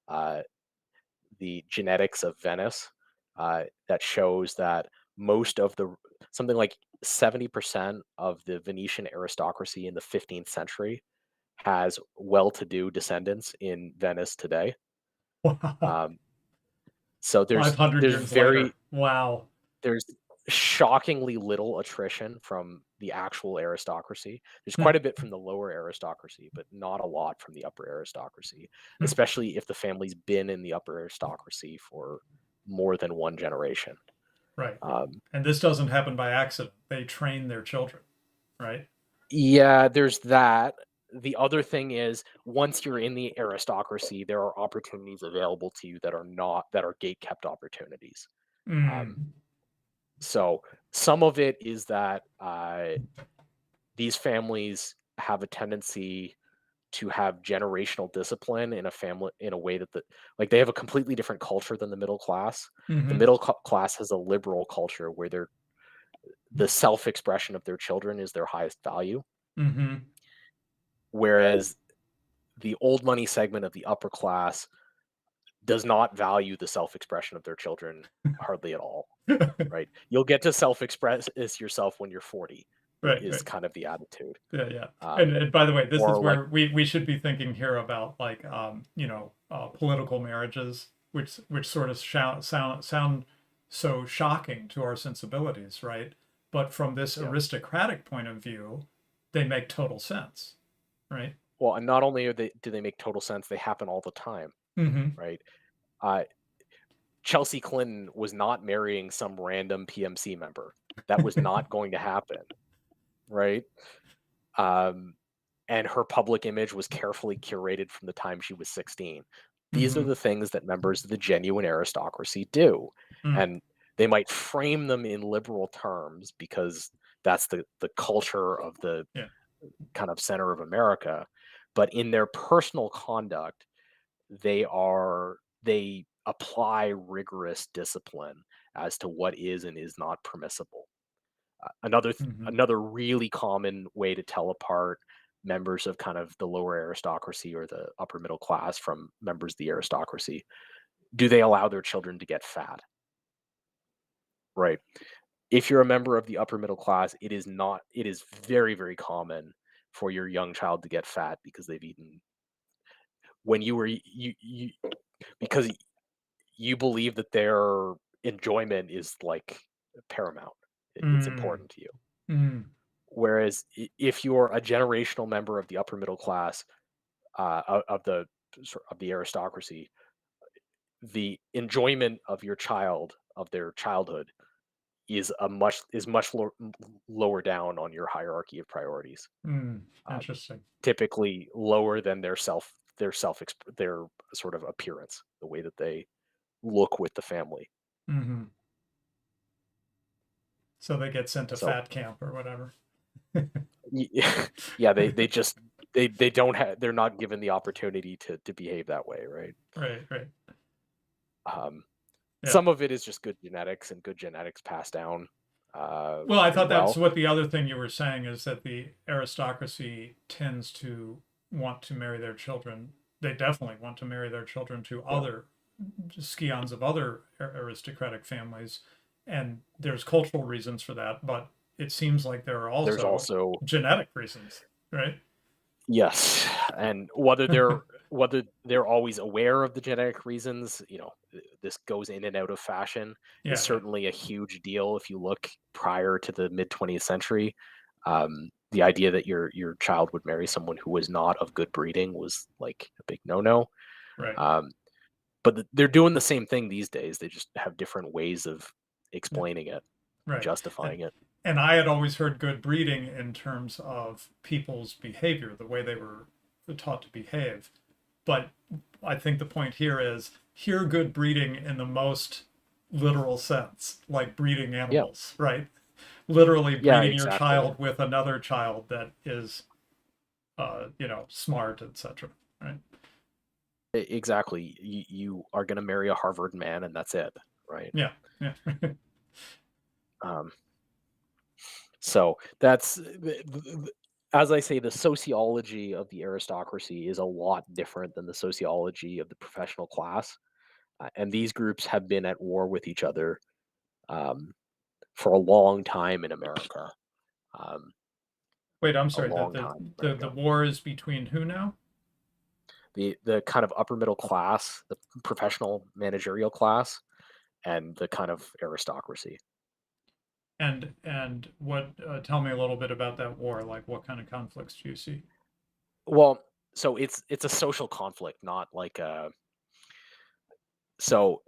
uh, the genetics of Venice that shows that most of the something like 70% of the Venetian aristocracy in the 15th century has well-to-do descendants in Venice today. Wow. Um, so 500 there's years later. very Wow. there's shockingly little attrition from the actual aristocracy. There's quite a bit from the lower aristocracy, but not a lot from the upper aristocracy, especially if the family's been in the upper aristocracy for more than one generation. Right. Um, And this doesn't happen by accident. They train their children, right? yeah, there's that. The other thing is, once you're in the aristocracy, there are opportunities available to you that are gate kept opportunities. Um, Mm. so some of it is that these families have a tendency to have generational discipline in a family in a way that like they have a completely different culture than the middle class. The Mm-hmm. class has a liberal culture where the self-expression of their children is their highest value, Mm-hmm. whereas the old money segment of the upper class does not value the self-expression of their children hardly at all. Right? You'll get to self-express as yourself when you're 40 Right, is right. kind of the attitude. Yeah, yeah. Um, And by the way, this is or like where we should be thinking here about like you know, political marriages, which sort of sound so shocking to our sensibilities, right? But from this yeah. aristocratic point of view, they make total sense, right? Well, and not only do they make total sense, they happen all the time, Mm-hmm. right? Uh, Chelsea Clinton was not marrying some random PMC member. That was not going to happen, right? Um, and her public image was carefully curated from the time she was 16. These are Mm-hmm. the things that members of the genuine aristocracy do. Mm. And they might frame them in liberal terms because that's the culture of the Yeah. kind of center of America. But in their personal conduct, they apply rigorous discipline as to what is and is not permissible. Mm-hmm. Another really common way to tell apart members of kind of the lower aristocracy or the upper middle class from members of the aristocracy, do they allow their children to get fat? Right. If you're a member of the upper middle class, it is very, very common for your young child to get fat because they've eaten when you were you because you believe that their enjoyment is like paramount. It's Mm. important to you. Mm. Whereas if you're a generational member of the upper middle class, of the aristocracy, the enjoyment of your child of their childhood is much lower down on your hierarchy of priorities. Mm. Um, Interesting. Typically lower than their sort of appearance, the way that they look with the family. Mm-hmm. So they get sent to So fat camp or whatever. yeah, they just they don't have they're not given the opportunity to behave that way, right? Right, right. Um, Yeah. some of it is just good genetics and good genetics passed down Well, I as thought that's well. what the other thing you were saying is that the aristocracy tends to want to marry their children. They definitely want to marry their children to Yeah, other scions of other aristocratic families. And there's cultural reasons for that, but it seems like there are there's also also genetic reasons, right? yes, and whether they're always aware of the genetic reasons, this goes in and out of fashion, is Yeah, yeah. certainly a huge deal if you look prior to the mid 20th century. The idea that your child would marry someone who was not of good breeding was like a big no-no. Right. Um, but they're doing the same thing these days. They just have different ways of Yeah. explaining it, Right. And justifying it. and I had always heard good breeding in terms of people's behavior, the way they were taught to behave. But I think the point here is hear good breeding in the most literal sense, like breeding Yeah, animals, right? Literally yeah, breeding your exactly. child with another child that is, smart, etc. Right? Exactly. You are going to marry a Harvard man, and that's it, right? Yeah, yeah, Um, so that's as I say, the sociology of the aristocracy is a lot different than the sociology of the professional class, and these groups have been at war with each other um, for a long time in America. Um, Wait, I'm a sorry. The long the time in the the America. war is between who now? The kind of upper middle class, the professional managerial class, and the kind of aristocracy. And what? Tell me a little bit about that war. Like, what kind of conflicts do you see? Well, so it's a social conflict, not like a so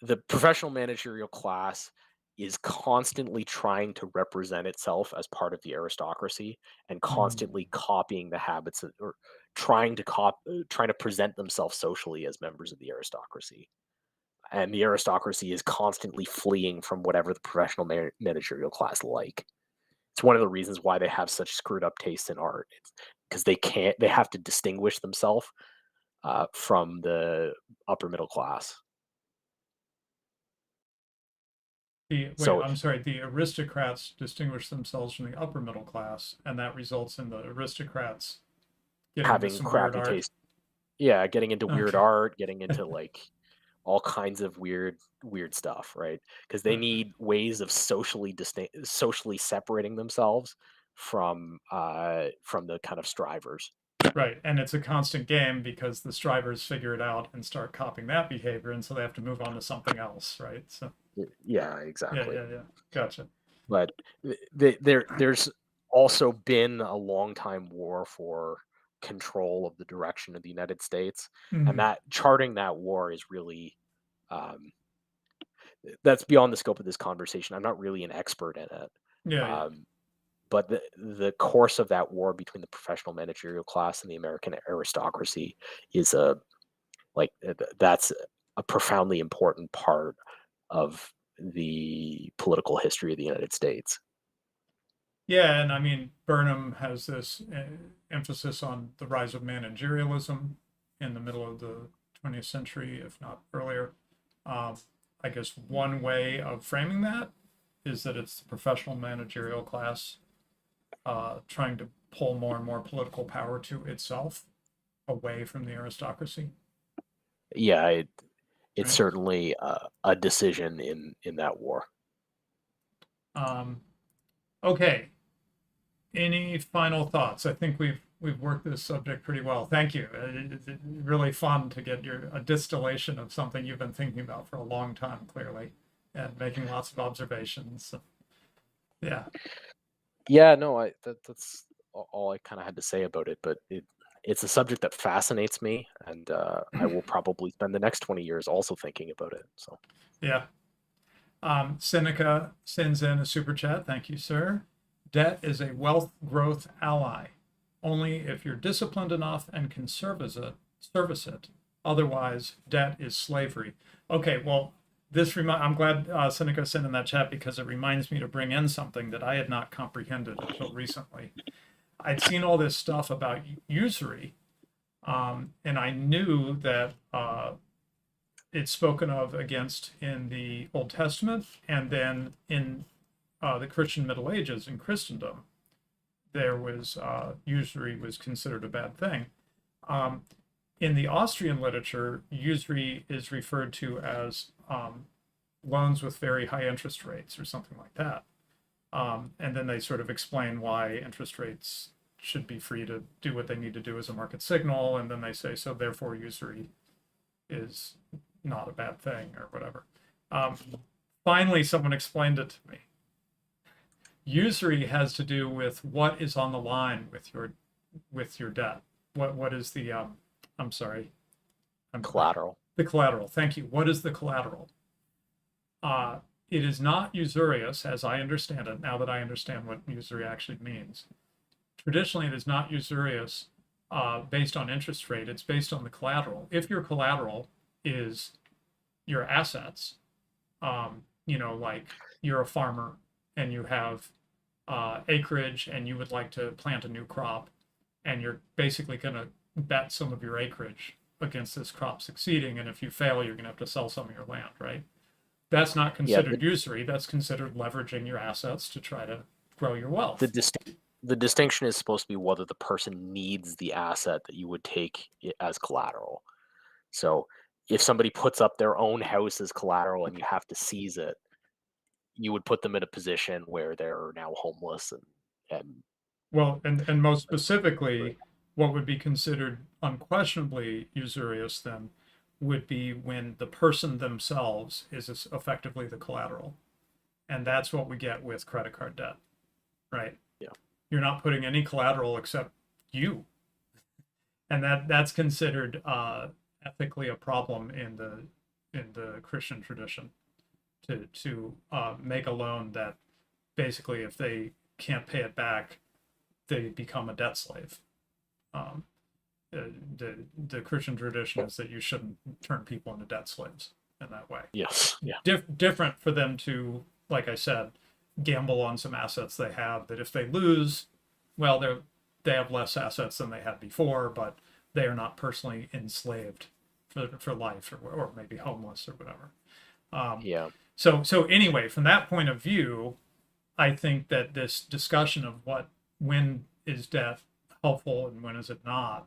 the professional managerial class is constantly trying to represent itself as part of the aristocracy and Mm, constantly copying the habits or trying to present themselves socially as members of the aristocracy, and the aristocracy is constantly fleeing from whatever the professional managerial class like. It's one of the reasons why they have such screwed up taste in art. It's because they have to distinguish themselves from the upper middle class. wait, So I'm sorry. The aristocrats distinguish themselves from the upper middle class, and that results in the aristocrats getting into having some weird crappy art. taste, yeah, getting into weird Okay. art, getting into like all kinds of weird stuff, right? Because they Right. need ways of socially separating themselves from the kind of strivers. Right. And it's a constant game because the strivers figure it out and start copying that behavior, and so they have to move on to something else, right? So Yeah, yeah, exactly. yeah, yeah. Gotcha. But there's also been a long time war for control of the direction of the United States, and Mm, that charting that war is really um, that's beyond the scope of this conversation. I'm not really an expert in it, yeah, yeah. um, but the course of that war between the professional managerial class and the American aristocracy is that's a profoundly important part of the political history of the United States. Yeah, and I mean, Burnham has this emphasis on the rise of managerialism in the middle of the 20th century, if not earlier. Um, I guess one way of framing that is that it's the professional managerial class trying to pull more and more political power to itself away from the aristocracy, Yeah, it's right? certainly a decision in that war. Um, okay. Any final thoughts? I think we've worked this subject pretty well. Thank you. It's really fun to get a distillation of something you've been thinking about for a long time, clearly, and making lots of observations. So, yeah, Yeah, no, that's all I kind of had to say about it. But it's a subject that fascinates me, and I will probably spend the next 20 years also thinking about it. So yeah. Seneca sends in a super chat. Thank you, sir. Debt is a wealth growth ally, only if you're disciplined enough and can service it. Otherwise, debt is slavery. Okay, well, I'm glad Seneca sent in that chat because it reminds me to bring in something that I had not comprehended until recently. I'd seen all this stuff about usury, and I knew that it's spoken of against in the Old Testament, and then in the Christian Middle Ages in Christendom, there was usury was considered a bad thing. Um, in the Austrian literature, usury is referred to as loans with very high interest rates or something like that. And then they sort of explain why interest rates should be free to do what they need to do as a market signal. And then they say, so therefore, usury is not a bad thing or whatever. Um, Finally, someone explained it to me. Usury has to do with what is on the line with your debt. What is the I'm sorry, I'm, Collateral. the collateral. Thank you. What is the collateral? Uh, it is not usurious, as I understand it. Now that I understand what usury actually means, traditionally it is not usurious based on interest rate. It's based on the collateral. If your collateral is your assets, like you're a farmer and you have acreage and you would like to plant a new crop, and you're basically going to bet some of your acreage against this crop succeeding. And if you fail, you're going to have to sell some of your land, right? That's not Yeah, considered usury. That's considered leveraging your assets to try to grow your wealth. the distinction is supposed to be whether the person needs the asset that you would take as collateral. So if somebody puts up their own house as collateral and you have to seize it, you would put them in a position where they're now homeless and Well, and most specifically, what would be considered unquestionably usurious then would be when the person themselves is effectively the collateral. And that's what we get with credit card debt, right? yeah. You're not putting any collateral except you. And that's considered ethically a problem in the Christian tradition to make a loan that basically if they can't pay it back, they become a debt slave. Um, the Christian tradition is that you shouldn't turn people into debt slaves in that way. Yes. Yeah. Different for them to, like I said, gamble on some assets they have that if they lose, well, they have less assets than they had before, but they are not personally enslaved for life or maybe homeless or whatever. Yeah. So anyway, from that point of view, I think that this discussion of when is debt helpful and when is it not,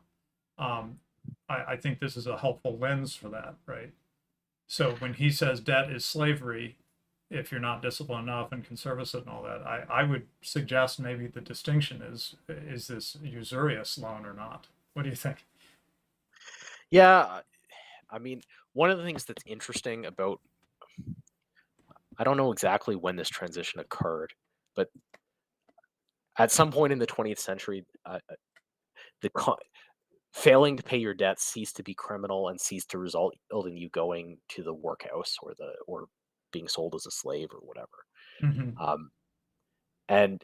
I think this is a helpful lens for that, right? So when he says debt is slavery, if you're not disciplined enough and conservative and all that, I would suggest maybe the distinction is this usurious loan or not? What do you think? Yeah. I mean, one of the things that's interesting about, I don't know exactly when this transition occurred, but at some point in the 20th century, the failing to pay your debts ceased to be criminal and ceased to result in you going to the workhouse or being sold as a slave or whatever. Mm-hmm. Um, and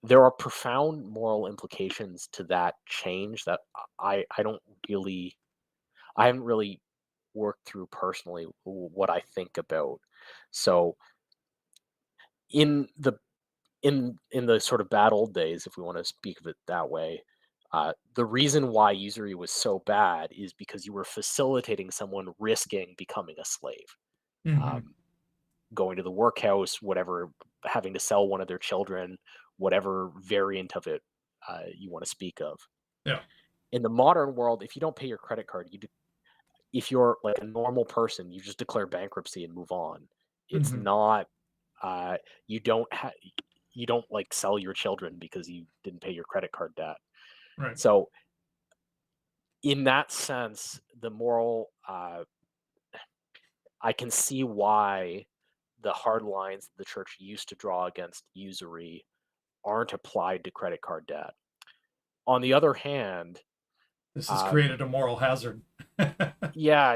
there are profound moral implications to that change that I don't really I haven't really worked through personally what I think about. So in the in the sort of bad old days, if we want to speak of it that way, the reason why usury was so bad is because you were facilitating someone risking becoming a slave, Mm-hmm. um, going to the workhouse, whatever, having to sell one of their children, whatever variant of it you want to speak of. Yeah. In the modern world, if you don't pay your credit card, if you're like a normal person, you just declare bankruptcy and move on. It's Mm-hmm. not uh, you don't you don't like sell your children because you didn't pay your credit card debt. Right. So in that sense, the moral I can see why the hard lines the church used to draw against usury aren't applied to credit card debt. On the other hand, This has um, created a moral hazard. yeah, Yeah.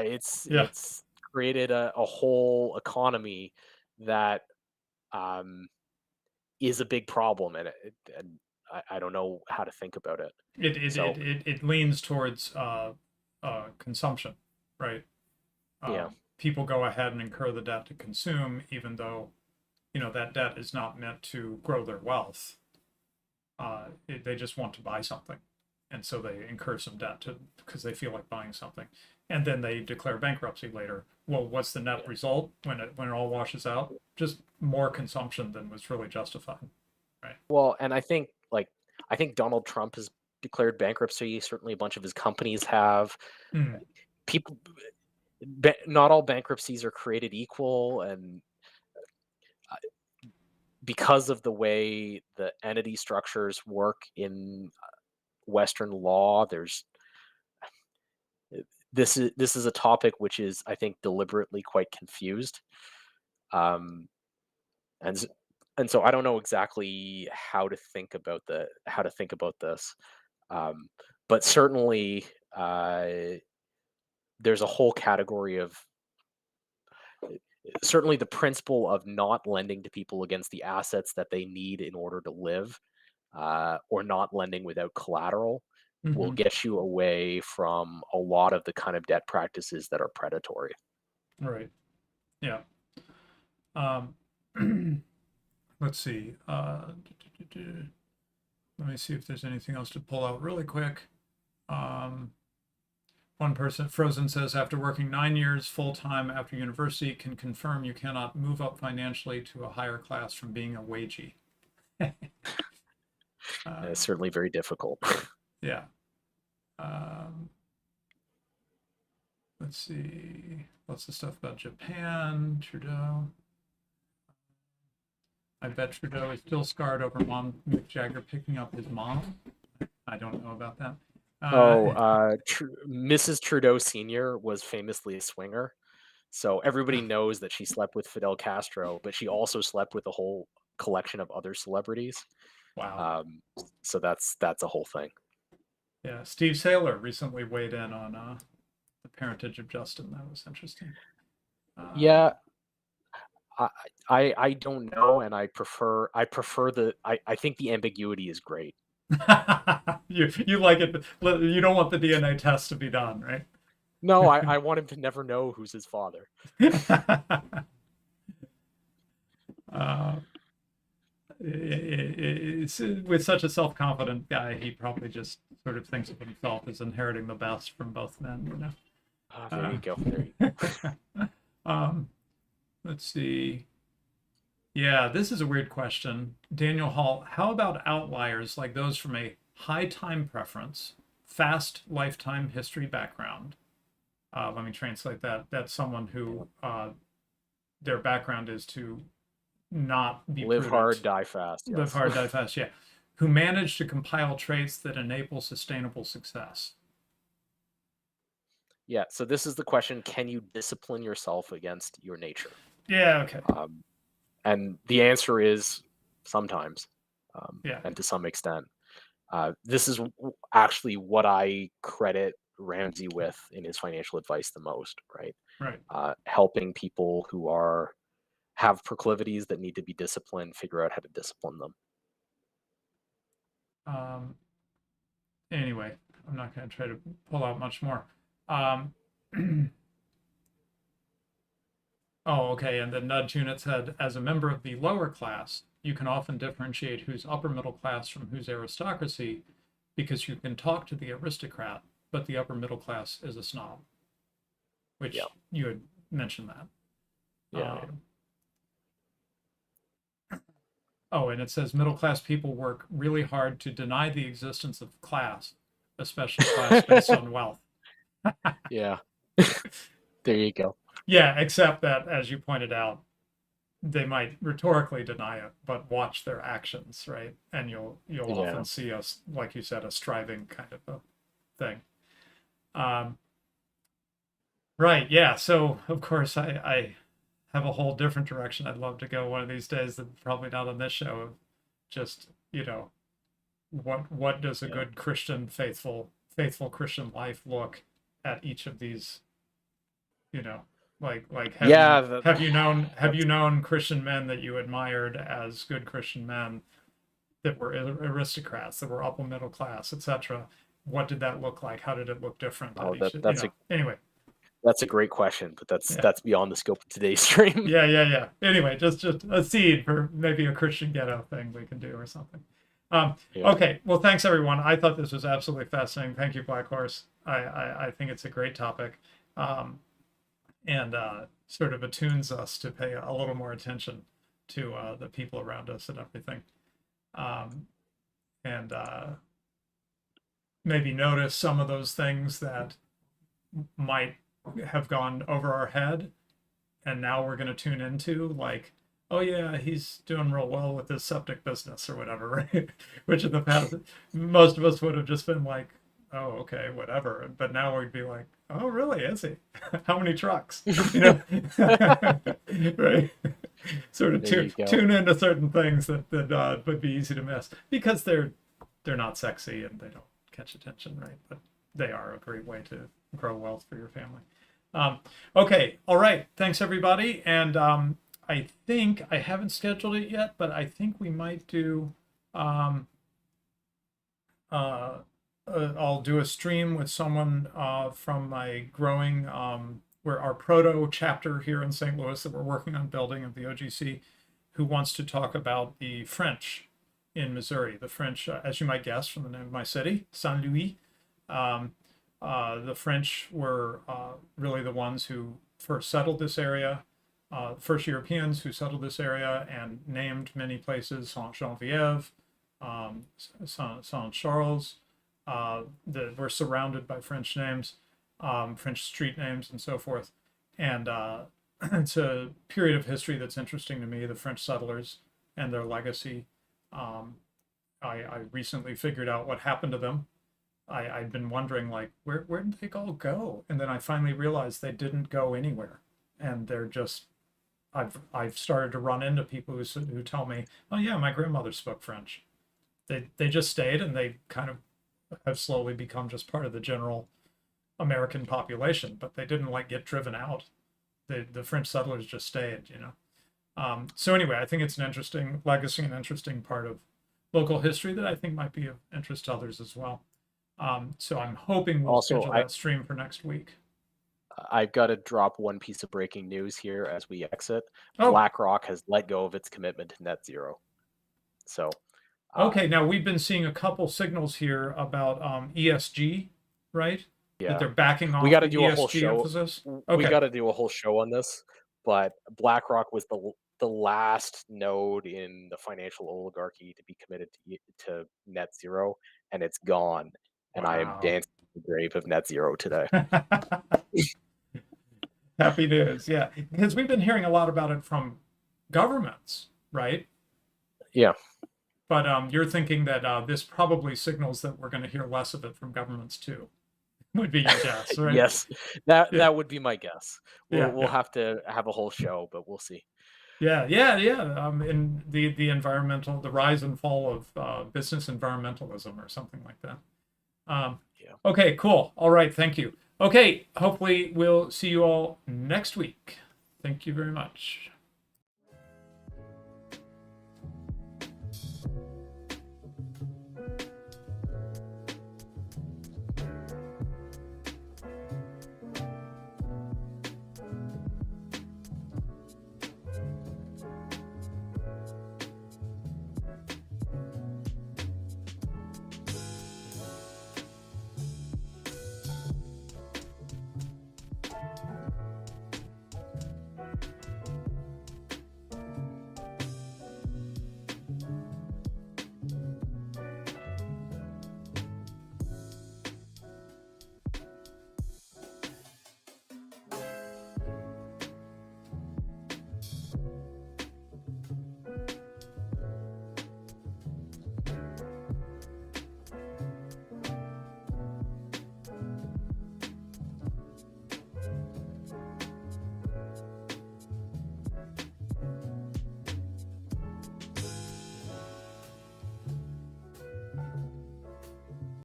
it's created a whole economy that um, is a big problem, and I don't know how to think about it. So It leans towards consumption, right? yeah, People go ahead and incur the debt to consume, even though that debt is not meant to grow their wealth. They just want to buy something, and so they incur some debt because they feel like buying something, and then they declare bankruptcy later. Well, what's the net yeah. result when it all washes out? Just more consumption than was really justified, right? Well, and I think Donald Trump has declared bankruptcy. Certainly, a bunch of his companies have. Mm, People, not all bankruptcies are created equal, and uh, because of the way the entity structures work in Western law, there's this is a topic which is, I think, deliberately quite confused. Um, and and so I don't know exactly how to think about this, um, but certainly there's a whole category of certainly the principle of not lending to people against the assets that they need in order to live, or not lending without collateral, will Hmm. get you away from a lot of the kind of debt practices that are predatory. Right. Yeah. Um, let's see. Let me see if there's anything else to pull out really quick. Um, One person, Frozen, says, after working 9 years full time after university, can confirm you cannot move up financially to a higher class from being a wagey. And uh, it's certainly very difficult. yeah. Um, let's see. Lots of stuff about Japan, Trudeau. I bet Trudeau is still scarred over Mom Mick Jagger picking up his mom. I don't know about that. Oh, Mrs. Trudeau Sr. was famously a swinger. So everybody knows that she slept with Fidel Castro, but she also slept with a whole collection of other celebrities. Wow. Um, so that's a whole thing. Yeah. Steve Saylor recently weighed in on the parentage of Justin. That was interesting. Um, Yeah, I I don't know, and I prefer I think the ambiguity is great. you like it. You don't want the DNA test to be done, right? No, I want him to never know who's his father. uh, with such a self-confident guy, he probably just sort of thinks of himself as inheriting the best from both men, you Ah, there you go. There you go. know. Let's see. Yeah, this is a weird question. Daniel Hall, how about outliers like those from a high time preference, fast lifetime history background? Let me translate that. That's someone who their background is to not be Live hard, prudent, die fast. live Yes. hard, die fast, yeah, who manage to compile traits that enable sustainable success. Yeah. So this is the question: can you discipline yourself against your nature? Yeah, okay. Um, and the answer is sometimes, Yeah, and to some extent. This is actually what I credit Ramsey with in his financial advice the most, right? right. Helping people who have proclivities that need to be disciplined figure out how to discipline them. Um, anyway, I'm not going to try to pull out much more. Um, Oh, okay. And then Nudge Unit said, as a member of the lower class, you can often differentiate who's upper middle class from who's aristocracy because you can talk to the aristocrat, but the upper middle class is a snob, Yeah, which you had mentioned that. yeah, yeah. Um, oh, and it says middle class people work really hard to deny the existence of class, especially class based on wealth. Yeah. There you go. Yeah, except that, as you pointed out, they might rhetorically deny it, but watch their actions, right? And you'll Yeah. often see us, like you said, a striving kind of a thing. Um, right, yeah. So of course I have a whole different direction I'd love to go one of these days that probably not on this show. Just, what does a Yeah. good Christian faithful Christian life look at each of these, you know, like Yeah, have you that's known Christian men that you admired as good Christian men that were aristocrats, that were upper middle class, etc. What did that look like? How did it look different at oh each? Anyway, that's a great question, but that's yeah, that's beyond the scope of today's stream. yeah. Anyway, just a seed for maybe a Christian ghetto thing we can do or something. Yeah. Okay, well, thanks everyone. I thought this was absolutely fascinating. Thank you, Black Horse. I think it's a great topic, and sort of attunes us to pay a little more attention to the people around us and everything. Um, and maybe notice some of those things that might have gone over our head and now we're going to tune into, like, oh yeah, he's doing real well with his septic business or whatever, right? Which in the past most of us would have just been like, oh okay, whatever, but now we'd be like, oh really, is he? How many trucks, right? sort of There you go. tune into certain things that would be easy to miss because they're not sexy and they don't catch attention, right? But they are a great way to grow wealth for your family. Okay, all right. Thanks everybody, and I think I haven't scheduled it yet, but I think we might do. Um, I'll do a stream with someone from my growing, where our proto chapter here in St. Louis that we're working on building of the OGC, who wants to talk about the French in Missouri. The French, as you might guess from the name of my city, Saint Louis. The French were really the ones who first settled this area, first Europeans who settled this area and named many places, Saint-Geneviève, Saint-Charles, that were surrounded by French names, French street names, and so forth. And it's a period of history that's interesting to me, the French settlers and their legacy. I recently figured out what happened to them. I'd been wondering, like, where did they all go? And then I finally realized they didn't go anywhere. And they're just, I've started to run into people who tell me, oh yeah, my grandmother spoke French. They just stayed, and they kind of have slowly become just part of the general American population, but they didn't like get driven out. The French settlers just stayed, you know. So anyway, I think it's an interesting legacy, an interesting part of local history that I think might be of interest to others as well. So I'm hoping we'll Also, schedule that stream for next week. I've got to drop one piece of breaking news here as we exit. Oh, BlackRock has let go of its commitment to net zero. So, okay. Now we've been seeing a couple signals here about ESG, right? That yeah, they're backing off we got to the do a whole ESG show. emphasis. We Okay. got to do a whole show on this. But BlackRock was the last node in the financial oligarchy to be committed to net zero, and it's gone. And I am Wow. dancing in the grave of net zero today. Happy news. Yeah. Because we've been hearing a lot about it from governments, right? Yeah. But you're thinking that this probably signals that we're going to hear less of it from governments too, would be your guess, right? Yes, Yeah. that would be my guess. Yeah. We'll Yeah. have to have a whole show, but we'll see. Yeah. Yeah. Yeah. In the environmental, the rise and fall of business environmentalism or something like that. Yeah. Okay, cool. All right. Thank you. Okay. Hopefully we'll see you all next week. Thank you very much.